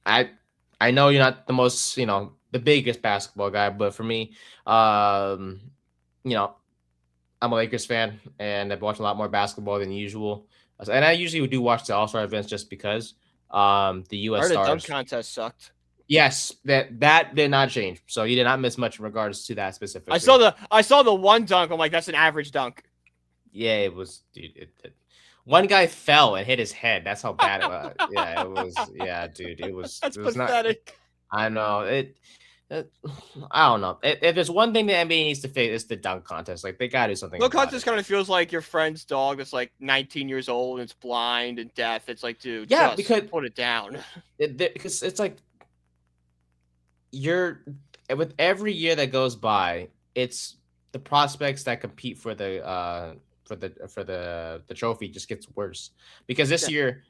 I know you're not the most, the biggest basketball guy, but for me, I'm a Lakers fan and I've watched a lot more basketball than usual. And I usually do watch the All-Star events just because the U.S. stars. The dunk contest sucked. Yes, that did not change. So you did not miss much in regards to that specifically. I saw the one dunk. I'm like, that's an average dunk. Yeah, it was, dude. One guy fell and hit his head. That's how bad it was. Yeah, it was. Yeah, dude, it was. That's pathetic. I know it. I don't know. If there's one thing the NBA needs to fix, it's the dunk contest. Like they gotta do something. Dunk contest kind of feels like your friend's dog that's like 19 years old and it's blind and deaf. It's like, dude, because put it down. Because it's like with every year that goes by, it's the prospects that compete for the trophy just gets worse. Because this year,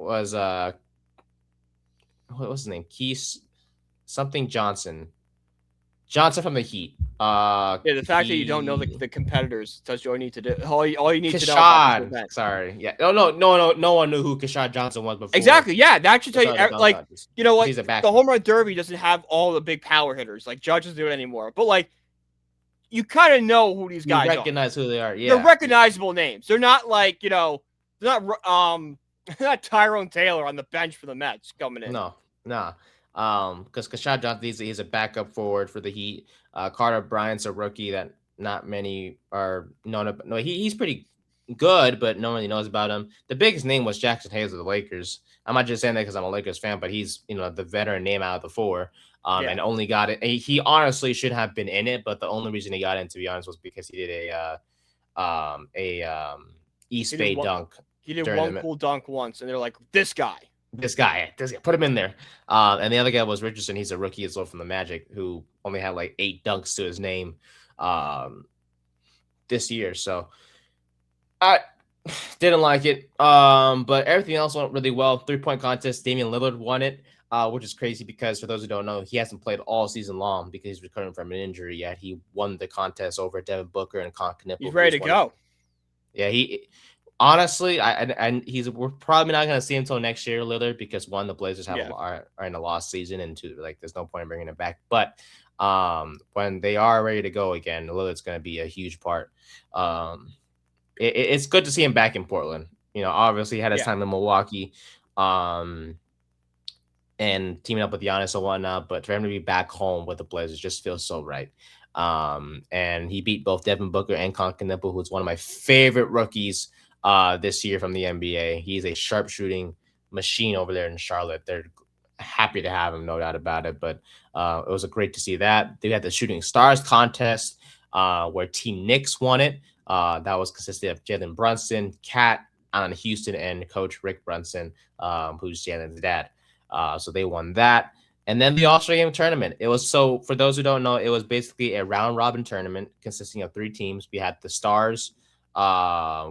was what was his name? Keith something Johnson. Johnson from the Heat. Yeah, the fact that you don't know the competitors tells you all you need to do. All you need to know about this event. Sorry. Yeah. No one knew who Kashad Johnson was before. Exactly. Yeah, that should tell you. Like, you know, like he's a the home run derby doesn't have all the big power hitters like Judge doesn't do it anymore. But like, you kind of know who these guys are. You recognize who they are. Yeah, they're recognizable names. They're not like they're not Tyrone Taylor on the bench for the Mets coming in. No. Because Kashad Johnson, he's a backup forward for the Heat. Carter Bryant's a rookie that not many are known about. No, he's pretty good, but no one really knows about him. The biggest name was Jackson Hayes of the Lakers. I'm not just saying that because I'm a Lakers fan, but he's the veteran name out of the four. And only got it. He honestly should have been in it, but the only reason he got in, to be honest, was because he did a East Bay dunk. He did one cool dunk once, and they're like, this guy, put him in there. And the other guy was Richardson. He's a rookie as well from the Magic, who only had like 8 dunks to his name this year. So I didn't like it. But everything else went really well. 3-point contest. Damian Lillard won it, which is crazy because for those who don't know, he hasn't played all season long because he's recovering from an injury. Yet he won the contest over Devin Booker and Con Knippel. He's ready to go. Yeah, he. Honestly, we're probably not going to see him until next year, Lillard, because one, the Blazers are in a lost season, and two, like there's no point in bringing him back. But when they are ready to go again, Lillard's going to be a huge part. It's good to see him back in Portland. Obviously he had his time in Milwaukee, and teaming up with Giannis and whatnot. But for him to be back home with the Blazers just feels so right. And he beat both Devin Booker and Con Knippel, who's one of my favorite rookies this year from the NBA. He's a sharpshooting machine over there in Charlotte. They're happy to have him, no doubt about it. But it was great to see that. They had the Shooting Stars contest where Team Knicks won it. That was consisted of Jalen Brunson, Kat, Allen Houston, and Coach Rick Brunson, who's Jalen's dad. So they won that. And then the All-Star Game tournament. For those who don't know, it was basically a round-robin tournament consisting of 3 teams. We had the Stars,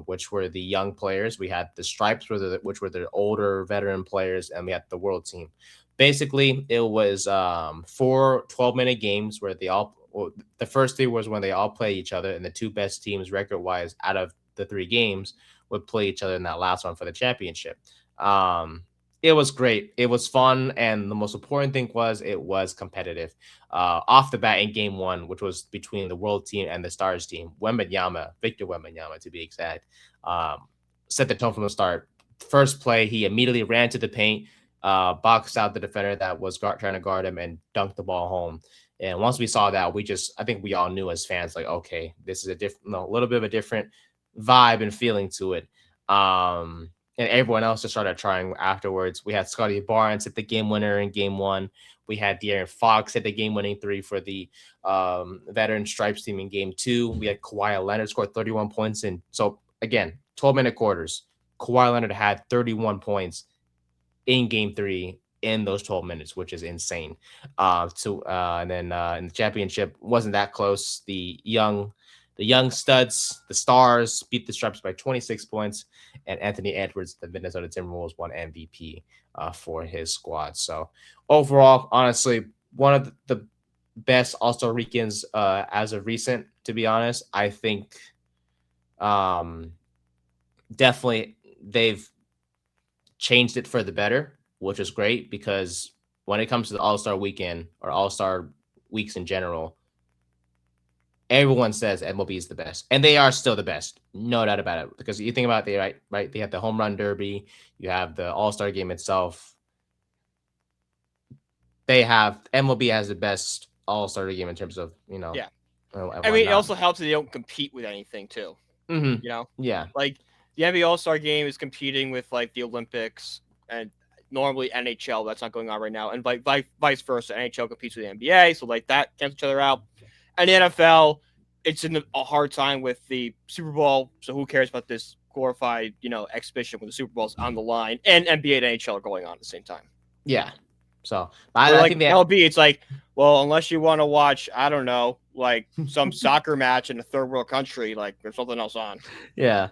which were the young players. We had the Stripes, which were the older veteran players, and we had the World Team. Basically, it was 4 12-minute games where the first 3 was when they all play each other, and the 2 best teams record-wise out of the 3 games would play each other in that last one for the championship. It was great. It was fun. And the most important thing was it was competitive. Off the bat in game 1, which was between the World Team and the Stars team, Victor Wembanyama to be exact, set the tone from the start. First play, he immediately ran to the paint, boxed out the defender that was trying to guard him, and dunked the ball home. And once we saw that, I think we all knew as fans, like, okay, this is a little bit of a different vibe and feeling to it. And everyone else just started trying afterwards. We had Scotty Barnes hit the game winner in game 1. We had De'Aaron Fox hit the game-winning 3 for the veteran Stripes team in game 2. We had Kawhi Leonard scored 31 points. And so, again, 12-minute quarters. Kawhi Leonard had 31 points in game 3 in those 12 minutes, which is insane. And then in the championship, wasn't that close. The young studs, the Stars, beat the Stripes by 26 points, and Anthony Edwards, the Minnesota Timberwolves, won MVP for his squad. So overall, honestly, one of the best All-Star weekends as of recent, to be honest. I think definitely they've changed it for the better, which is great, because when it comes to the All-Star weekend or All-Star weeks in general, everyone says MLB is the best, and they are still the best, no doubt about it. Because you think about it, right? They have the home run derby, you have the All-Star game itself. MLB has the best All-Star game in terms of Yeah. I mean, it also helps that they don't compete with anything too. Mm-hmm. Yeah. Like the NBA All-Star game is competing with like the Olympics and normally NHL. That's not going on right now, and vice versa. NHL competes with the NBA, so like that cancels each other out. And the NFL, it's in a hard time with the Super Bowl, so who cares about this glorified, exhibition when the Super Bowl's on the line, and NBA and NHL are going on at the same time. Yeah. So I think MLB, it's like, well, unless you want to watch, I don't know, like some soccer match in a third world country, like there's something else on. Yeah.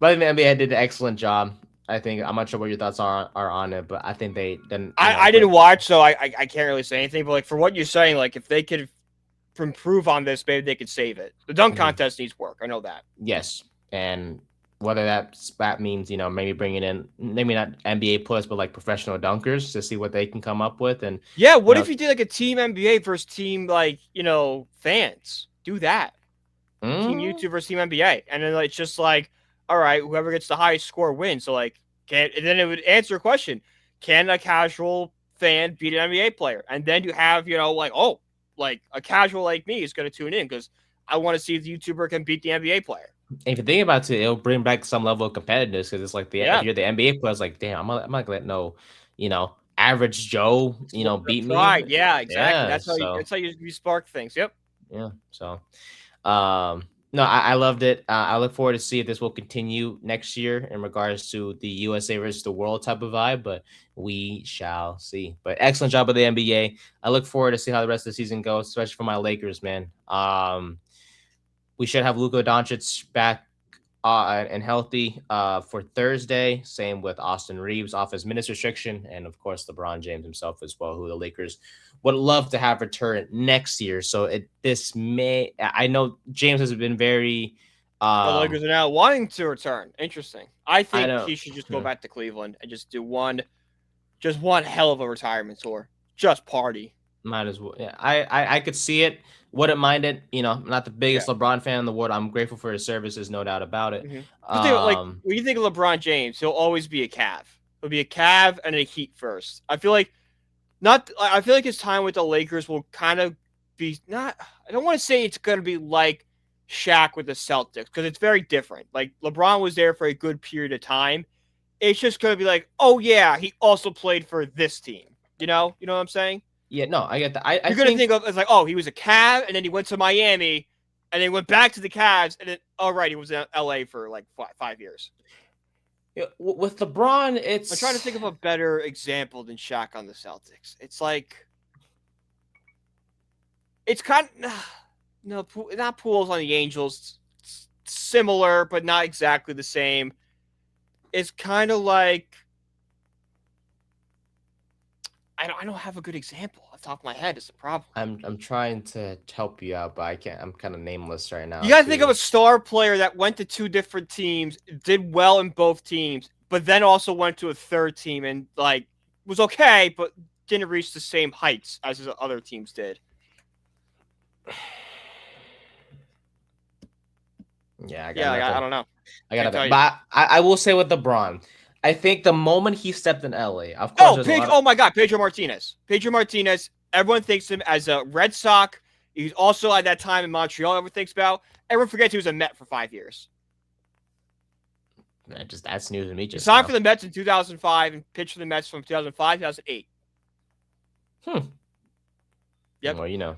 But I think the NBA did an excellent job. I think I'm not sure what your thoughts are on it, but I think they then I didn't watch, so I can't really say anything. But like for what you're saying, like if they could improve on this, maybe they could save it. The dunk contest needs work. I know that. Yes, and whether that means maybe bringing in maybe not NBA players but like professional dunkers to see what they can come up with. And yeah, what if you did like a team NBA versus team like fans? Do that. Team YouTube versus Team NBA, and then it's just like, all right, whoever gets the highest score wins. So like, and then it would answer a question: can a casual fan beat an NBA player? And then you have like a casual like me is going to tune in because I want to see if the YouTuber can beat the NBA player. If you think about it, it'll bring back some level of competitiveness because it's like if you're the NBA player, it's like, damn, I'm not gonna let no, average Joe, beat me. Right? Yeah, exactly. Yeah, that's how you spark things. Yep. Yeah. So, no, I loved it. I look forward to see if this will continue next year in regards to the USA versus the world type of vibe, but we shall see. But excellent job of the NBA. I look forward to see how the rest of the season goes, especially for my Lakers, man. We should have Luka Doncic back and healthy for Thursday. Same with Austin Reeves off his minutes restriction, and of course LeBron James himself as well, who the Lakers would love to have return next year. So I know James has been very. The Lakers are now wanting to return. Interesting. I think he should just go back to Cleveland and just do one hell of a retirement tour. Just party. Might as well. Yeah, I could see it. Wouldn't mind it. I'm not the biggest LeBron fan in the world. I'm grateful for his services, no doubt about it. When you think of LeBron James, he'll always be a Cav. He'll be a Cav and a Heat first. I feel like his time with the Lakers will kind of be not. I don't want to say it's going to be like Shaq with the Celtics because it's very different. Like LeBron was there for a good period of time. It's just going to be like, oh yeah, he also played for this team. You know what I'm saying? Yeah, no, I get that. You're going to think of it as like, oh, he was a Cav, and then he went to Miami, and then went back to the Cavs, and then, he was in LA for like 5 years. Yeah, with LeBron, I'm trying to think of a better example than Shaq on the Celtics. It's like, it's kind of, no, not Pools on the Angels. It's similar, but not exactly the same. It's kind of like, I don't have a good example off the top of my head. It's the problem. I'm trying to help you out, but I can't. I'm kind of nameless right now. You got to think of a star player that went to two different teams, did well in both teams, but then also went to a third team and like was okay, but didn't reach the same heights as his other teams did. Yeah, I don't know. But I will say with LeBron, I think the moment he stepped in LA, of course. Oh my God, Pedro Martinez. Pedro Martinez. Everyone thinks him as a Red Sox. He's also at that time in Montreal. Everyone thinks about. Everyone forgets he was a Met for 5 years. That's news to me. He signed for the Mets in 2005 and pitched for the Mets from 2005 to 2008. Yep. Well,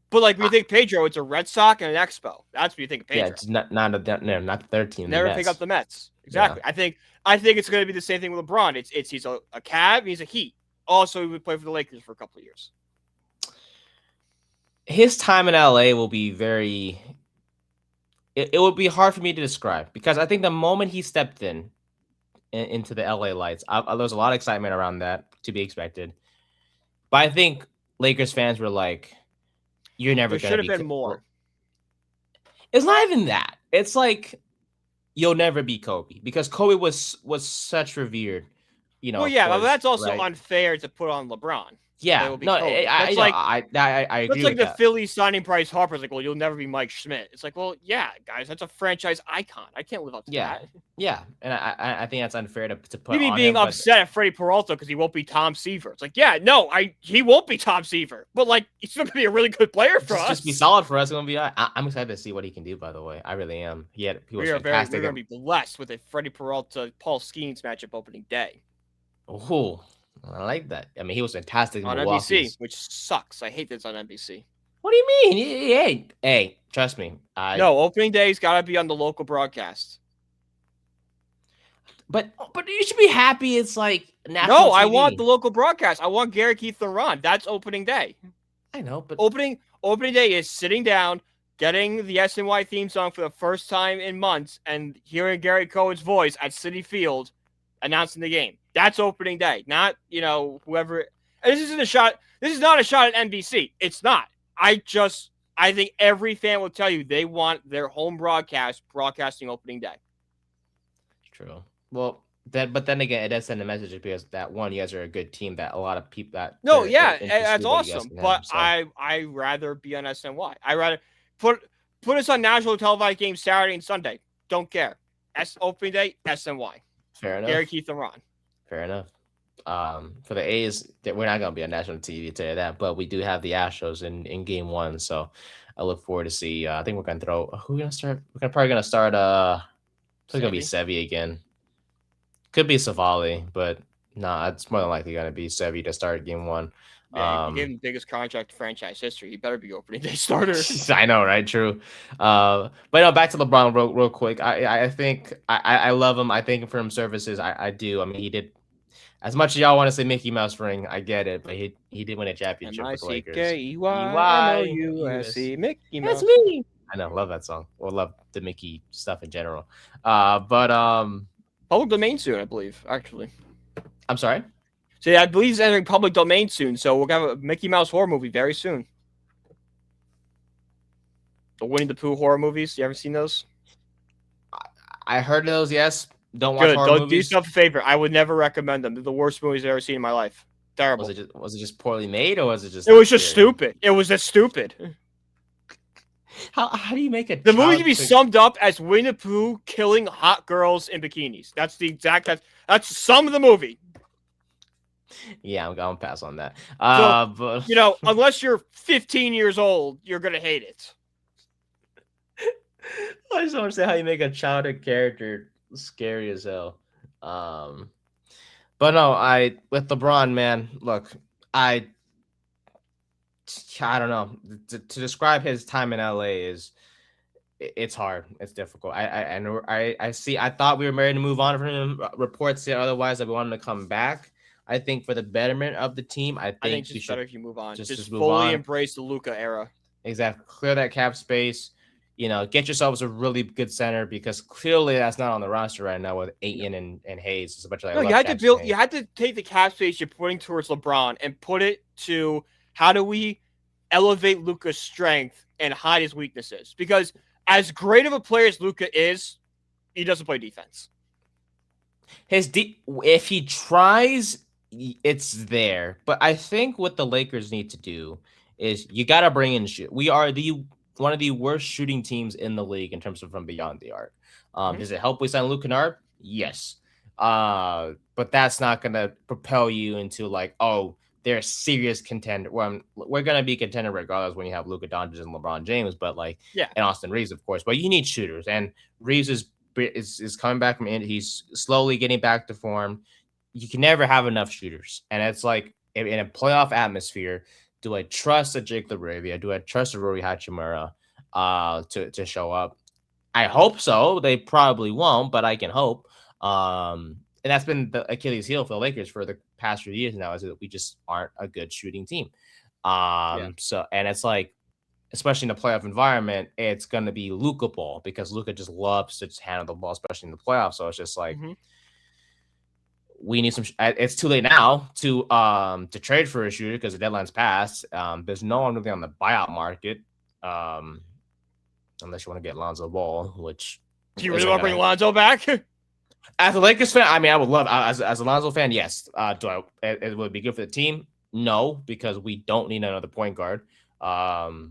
But like when you think Pedro, it's a Red Sox and an Expo. That's what you think of Pedro. Yeah, it's not the third team. Never pick up the Mets. Exactly. Yeah. I think it's going to be the same thing with LeBron. He's a Cav. He's a Heat. Also, he would play for the Lakers for a couple of years. His time in LA will be very. It would be hard for me to describe because I think the moment he stepped into the LA lights, there was a lot of excitement around that to be expected. But I think Lakers fans were like, "You're never going to be." There should have been more. It's not even that. It's like you'll never be Kobe because Kobe was such revered. Well, yeah, but that's also unfair to put on LeBron. Yeah, no, I agree. That's like the Phillies signing Bryce Harper. It's like, well, you'll never be Mike Schmidt. It's like, well, yeah, guys, that's a franchise icon. I can't live up to that. Yeah, and I think that's unfair to put. Maybe being upset at Freddie Peralta because he won't be Tom Seaver. It's like, yeah, no, he won't be Tom Seaver, but like he's going to be a really good player for us. Just be solid for us. It's going to be. I'm excited to see what he can do. By the way, I really am. He was fantastic. We're going to be blessed with a Freddie Peralta Paul Skeens matchup opening day. Oh. I like that. I mean, he was fantastic on NBC, which sucks. I hate this on NBC. What do you mean? Hey, trust me. No, opening day's got to be on the local broadcast. But you should be happy. It's like national No, TV. I want the local broadcast. I want Gary Keith and Ron. That's opening day. I know, but opening day is sitting down, getting the SNY theme song for the first time in months and hearing Gary Cohen's voice at Citi Field announcing the game. That's opening day, not, whoever. This isn't a shot. This is not a shot at NBC. It's not. I think every fan will tell you they want their home broadcasting opening day. True. Well, but then again, it does send a message because that one, you guys are a good team that a lot of people that. No, yeah, that's awesome. But so. I rather be on SNY. I rather put us on national televised games Saturday and Sunday. Don't care. Opening day, SNY. Fair enough. Gary, Keith, and Ron. Fair enough. For the A's, we're not going to be on national TV, tell you that, but we do have the Astros in game 1, so I look forward to see. I think we're going to throw. Who are we going to start? We're probably going to start. It's going to be Sevy again. Could be Savali, but it's more than likely going to be Sevy to start game 1. Yeah, he gave him the biggest contract in franchise history. He better be opening day starter. I know, right? True. But no, back to LeBron real quick. I think I love him. I thank him for his services. I do. I mean, he did. As much as y'all want to say Mickey Mouse ring, I get it, but he did win a championship with the Lakers. MICKEYMOUSE, Mickey Mouse. That's me. I know, love that song. Or love the Mickey stuff in general. But public domain soon, I believe. Actually, I'm sorry. So yeah, I believe it's entering public domain soon. So we're gonna have a Mickey Mouse horror movie very soon. The Winnie the Pooh horror movies. You ever seen those? I heard of those. Yes. Don't watch horror movies. Movies. Do yourself a favor. I would never recommend them. They're the worst movies I've ever seen in my life. Terrible. Was it just poorly made, or was it just? It was just stupid. It was just stupid. How do you make the movie can be summed up as Winnie the Pooh killing hot girls in bikinis? That's the exact. That's some of the movie. Yeah, I'm gonna pass on that. But unless you're 15 years old, you're gonna hate it. I just don't understand how you make a childhood character scary as hell. But no, with LeBron, man, look, I don't know. To describe his time in LA it's hard. It's difficult. I see. I thought we were ready to move on from him. Reports say otherwise that we wanted to come back. I think for the betterment of the team, I think it's better if you move on. Just move fully on. Embrace the Luka era. Exactly. Clear that cap space. Get yourselves a really good center because clearly that's not on the roster right now with Ayton and Hayes. It's a bunch of you had to build. You had to take the cap space you're putting towards LeBron and put it to how do we elevate Luka's strength and hide his weaknesses? Because as great of a player as Luka is, he doesn't play defense. If he tries, it's there. But I think what the Lakers need to do is you got to bring in shoot. We are one of the worst shooting teams in the league in terms of from beyond the arc. Does it help we sign Luke Kennard? Yes. But that's not going to propel you into like, oh, they're a serious contender. Well, we're going to be contender regardless when you have Luka Doncic and LeBron James, but and Austin Reeves, of course. But you need shooters, and Reeves is coming back from he's slowly getting back to form. You can never have enough shooters, and it's like in a playoff atmosphere. Do I trust a Jake LaRavia? Do I trust a Rory Hachimura to show up? I hope so. They probably won't, but I can hope. And that's been the Achilles heel for the Lakers for the past few years now, is that we just aren't a good shooting team. So, and it's like, especially in the playoff environment, it's going to be Luka ball because Luka just loves to just handle the ball, especially in the playoffs. So it's just like, we need some. It's too late now to trade for a shooter because the deadline's passed. There's no one really on the buyout market, unless you want to get Lonzo Ball. Which do you really want to bring Lonzo back? As a Lakers fan, I mean, I would love. As a Lonzo fan, yes. It would be good for the team? No, because we don't need another point guard.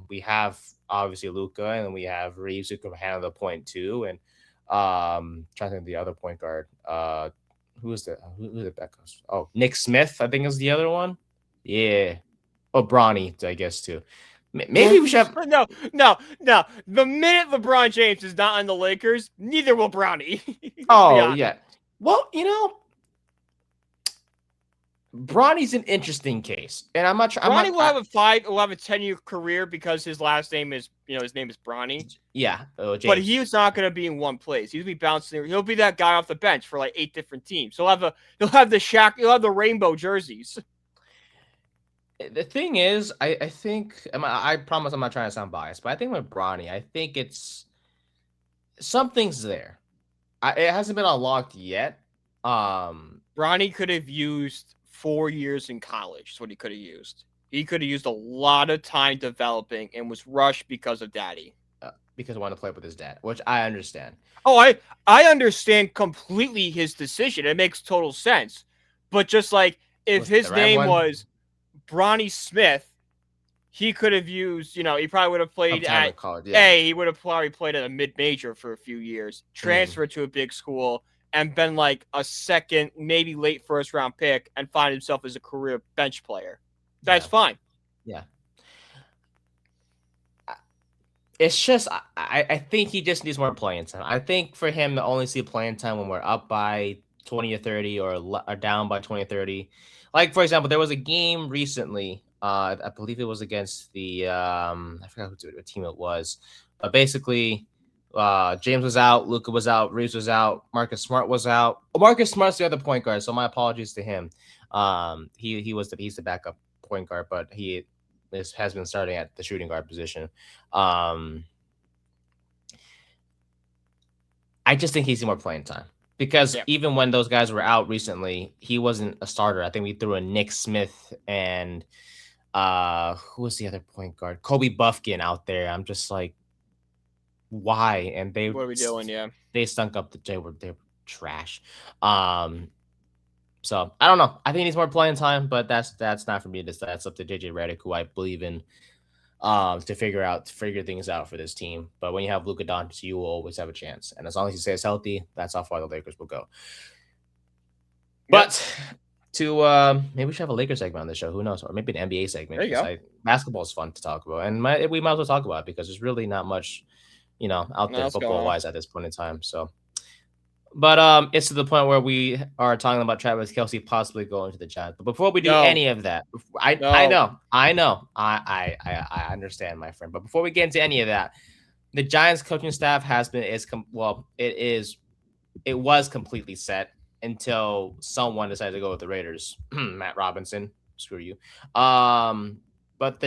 We have obviously Luka, and we have Reeves who can handle the point too. And trying to think of the other point guard. Who is that? Who's it that goes? Oh, Nick Smith, I think is the other one. Yeah. Oh, Bronny, I guess, too. Maybe we should have... No. The minute LeBron James is not on the Lakers, neither will Bronny. Oh, yeah. Well, Bronny's an interesting case, and I'm not. Bronny will have a 10-year career because his last name is, his name is Bronny. Yeah, but he's not going to be in one place. He'll be bouncing. He'll be that guy off the bench for like 8 different teams. He'll have the rainbow jerseys. The thing is, I think I promise I'm not trying to sound biased, but I think with Bronny, I think it's something's there. It hasn't been unlocked yet. Bronny could have used 4 years in college. Is what he could have used. He could have used a lot of time developing and was rushed because of daddy. Because I want to play with his dad, which I understand. Oh, I understand completely his decision. It makes total sense. But just like if Was his the right name one? was Bronny Smith, he could have used, he probably would have played Sometime in at college, yeah. he would have probably played at a mid-major for a few years, transferred to a big school, and been like a second, maybe late first round pick, and find himself as a career bench player. That's fine. Yeah. It's just I think he just needs more playing time. I think for him to only see playing time when we're up by 20 or 30 or down by 20 or 30. Like, for example, there was a game recently. I believe it was against the I forgot what team it was. But basically, James was out, Luka was out, Reeves was out, Marcus Smart was out. Marcus Smart's the other point guard, so my apologies to him. He's the backup point guard, but this has been starting at the shooting guard position. I just think he's more playing time because even when those guys were out recently, he wasn't a starter. I think we threw in Nick Smith and who was the other point guard? Kobe Buffkin out there. I'm just like, why? And What are we doing? Yeah, they stunk up they were trash. So I don't know. I think he needs more playing time, but that's not for me to decide. That's up to JJ Redick, who I believe in, to figure things out for this team. But when you have Luka Doncic, you will always have a chance. And as long as he stays healthy, that's how far the Lakers will go. But maybe we should have a Lakers segment on the show. Who knows? Or maybe an NBA segment. There you go. Basketball is fun to talk about, and we might as well talk about it because there's really not much, out there football wise at this point in time. So. But it's to the point where we are talking about Travis Kelce possibly going to the Giants. But before we do any of that, I know, I understand, my friend. But before we get into any of that, the Giants coaching staff it was completely set until someone decided to go with the Raiders. Matt Robinson, screw you. But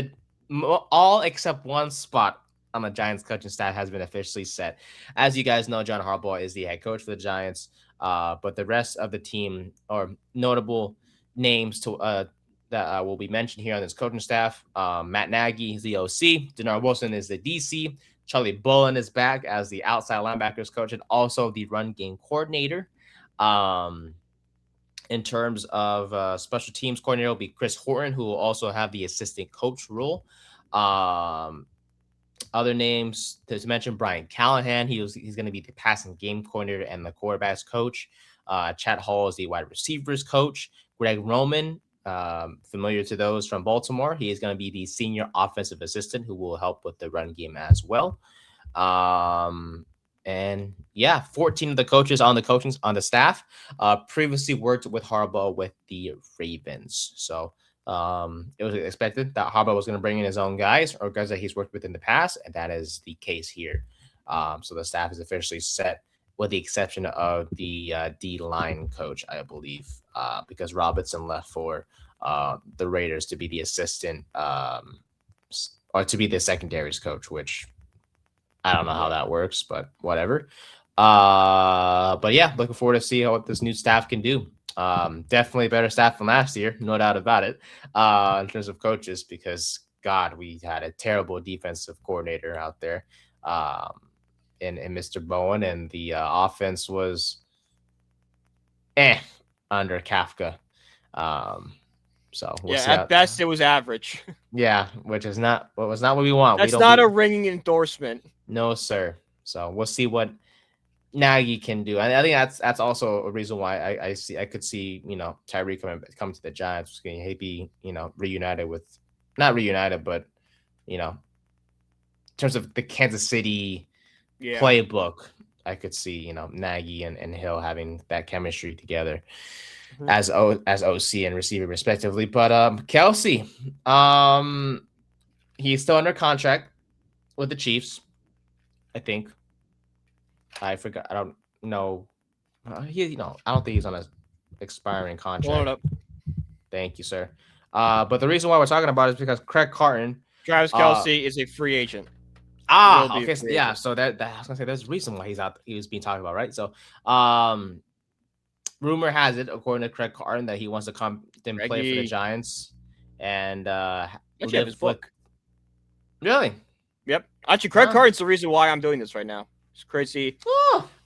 all except one spot on the Giants coaching staff has been officially set. As you guys know, John Harbaugh is the head coach for the Giants, but the rest of the team or notable names that will be mentioned here on this coaching staff. Matt Nagy is the OC. Denard Wilson is the DC. Charlie Bullen is back as the outside linebackers coach and also the run game coordinator. In terms of special teams coordinator will be Chris Horton, who will also have the assistant coach role. Other names to mention: Brian Callahan. He's going to be the passing game coordinator and the quarterbacks coach. Chad Hall is the wide receivers coach. Greg Roman, familiar to those from Baltimore, he is going to be the senior offensive assistant who will help with the run game as well. And 14 of the coaches on the staff previously worked with Harbaugh with the Ravens. So it was expected that Harbaugh was going to bring in his own guys or guys that he's worked with in the past, and that is the case here. So the staff is officially set, with the exception of the D-line coach, I believe, because Robinson left for the Raiders to be the assistant or to be the secondaries coach, which I don't know how that works, but whatever. But yeah, looking forward to see what this new staff can do. Definitely better staff than last year, no doubt about it, in terms of coaches, because God, we had a terrible defensive coordinator out there in Mr. Bowen, and the offense was under Kafka. So we'll see at best it was average. Yeah, which is not what we want. That's not a ringing endorsement. No, sir. So we'll see what Nagy can do. I think that's also a reason why I could see Tyreek come to the Giants. He'd be reunited with, not reunited, but in terms of the Kansas City playbook, I could see Nagy and Hill having that chemistry together as OC and receiver respectively. But Kelce, he's still under contract with the Chiefs, I think. I forgot. I don't know. I don't think he's on an expiring contract. Blow it up. Thank you, sir. But the reason why we're talking about it is because Craig Carton. Travis Kelce is a free agent. Okay, yeah. So that I was gonna say there's a reason why he's out. He was being talked about, right? So, rumor has it, according to Craig Carton, that he wants to come and play for the Giants and actually have his book. Really? Yep. Actually, Craig Carton's the reason why I'm doing this right now. It's crazy.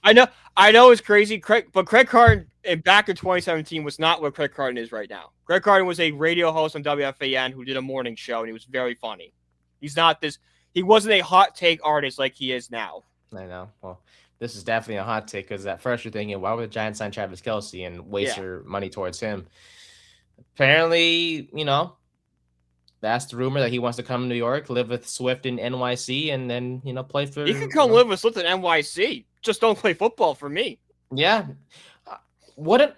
I know it's crazy. But Craig Carton back in 2017 was not what Craig Carton is right now. Craig Carton was a radio host on WFAN who did a morning show, and he was very funny. He's not this. He wasn't a hot take artist like he is now. I know. Well, this is definitely a hot take because at first you're thinking, why would the Giants sign Travis Kelce and waste your money towards him? Apparently, that's the rumor that he wants to come to New York, live with Swift in NYC, and then, play for... He can come live with Swift in NYC. Just don't play football for me. Yeah. Wouldn't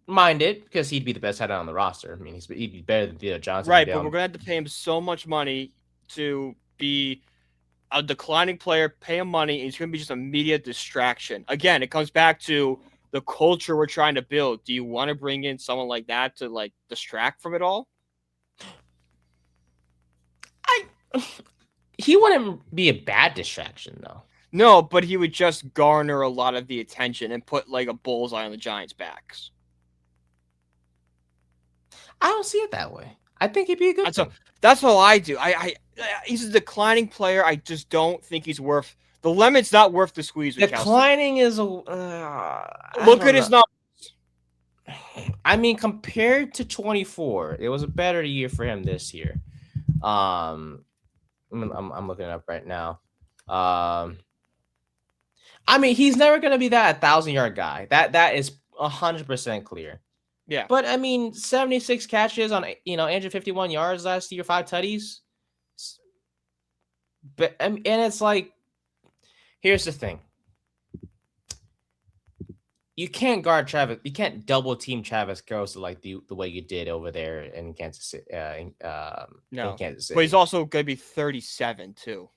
mind it because he'd be the best head on the roster. I mean, he'd be better than Theo Johnson. Right, but we're going to have to pay him so much money to be a declining player, pay him money, and it's going to be just a media distraction. Again, it comes back to the culture we're trying to build. Do you want to bring in someone like that to, distract from it all? He wouldn't be a bad distraction, though. No, but he would just garner a lot of the attention and put, a bullseye on the Giants' backs. I don't see it that way. I think he'd be a good thing. That's all I do. He's a declining player. I just don't think he's worth the lemon's not worth the squeeze. Declining is a look at his numbers. I mean, compared to 24, it was a better year for him this year. I'm looking it up right now. I mean, he's never gonna be that 1,000-yard guy. That is 100% clear. Yeah. But I mean, 76 catches on 151 yards last year, 5 tutties. But and it's like, here's the thing. You can't guard Travis. You can't double team Travis Kelce like the way you did over there in Kansas City. In Kansas City. But he's also gonna be 37 too.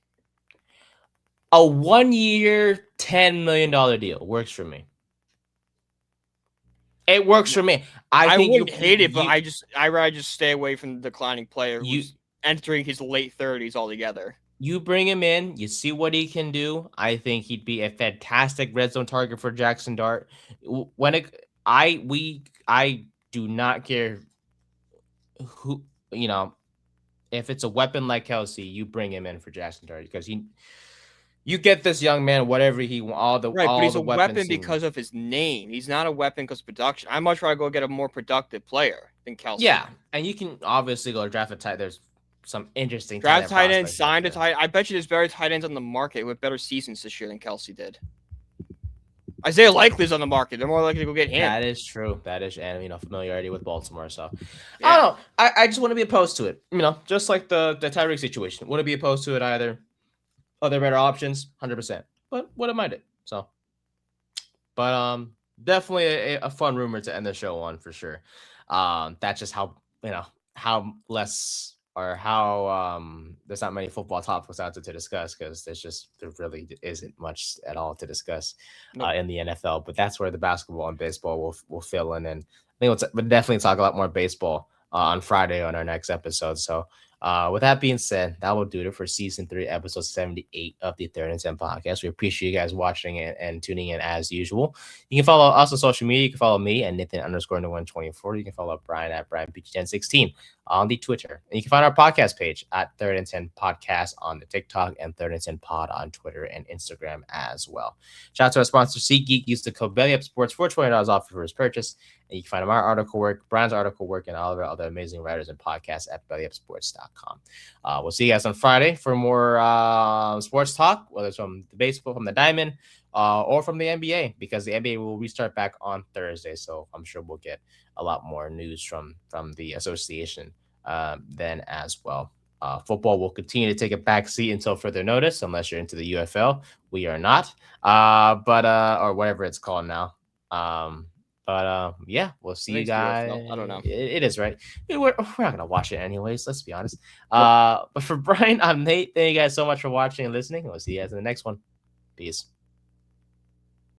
A 1-year, $10 million deal works for me. It works for me. I think wouldn't hate it, but I'd rather just stay away from the declining player who's entering his late 30s altogether. You bring him in, you see what he can do. I think he'd be a fantastic red zone target for Jackson Dart. I do not care who, if it's a weapon like Kelce, you bring him in for Jackson Dart because you get this young man whatever he wants. But he's a weapon because of his name. He's not a weapon because of production. I'd much rather go get a more productive player than Kelce. Yeah, and you can obviously go draft a tight. There's some interesting draft tight ends, signed a tight. I bet you there's better tight ends on the market with better seasons this year than Kelce did. Isaiah Likely's on the market. They're more likely to go get him. That is true. That is, and familiarity with Baltimore. So I don't know. I just want to be opposed to it. Just like the Tyreek situation. Want to be opposed to it either. Are there better options? 100%. But wouldn't mind it. So, but definitely a fun rumor to end the show on for sure. That's just how how less. Or how there's not many football topics out there to discuss because there really isn't much at all to discuss in the NFL. But that's where the basketball and baseball will fill in. And I think we'll definitely talk a lot more baseball on Friday on our next episode. So with that being said, that will do it for season 3, episode 78 of the 3rd and 10 podcast. We appreciate you guys watching it and tuning in as usual. You can follow us on social media. You can follow me at Nathan_Nguyen24. You can follow Brian at BrianPG1016 on the Twitter. And you can find our podcast page at 3rd and 10 podcast on the TikTok and 3rd and 10 pod on Twitter and Instagram as well. Shout out to our sponsor, SeatGeek. Use the code BellyUpSports for $20 off your first purchase. And you can find my article work, Brian's article work, and all of our other amazing writers and podcasts at bellyupsports.com. We'll see you guys on Friday for more sports talk, whether it's from the baseball, from the Diamond, or from the NBA, because the NBA will restart back on Thursday. So I'm sure we'll get a lot more news from the association then as well. Football will continue to take a back seat until further notice, unless you're into the UFL. We are not, or whatever it's called now. Yeah, we'll see you guys. I don't know. It is, right? We're not gonna watch it anyways. Let's be honest. But for Brian, I'm Nate. Thank you guys so much for watching and listening. We'll see you guys in the next one. Peace.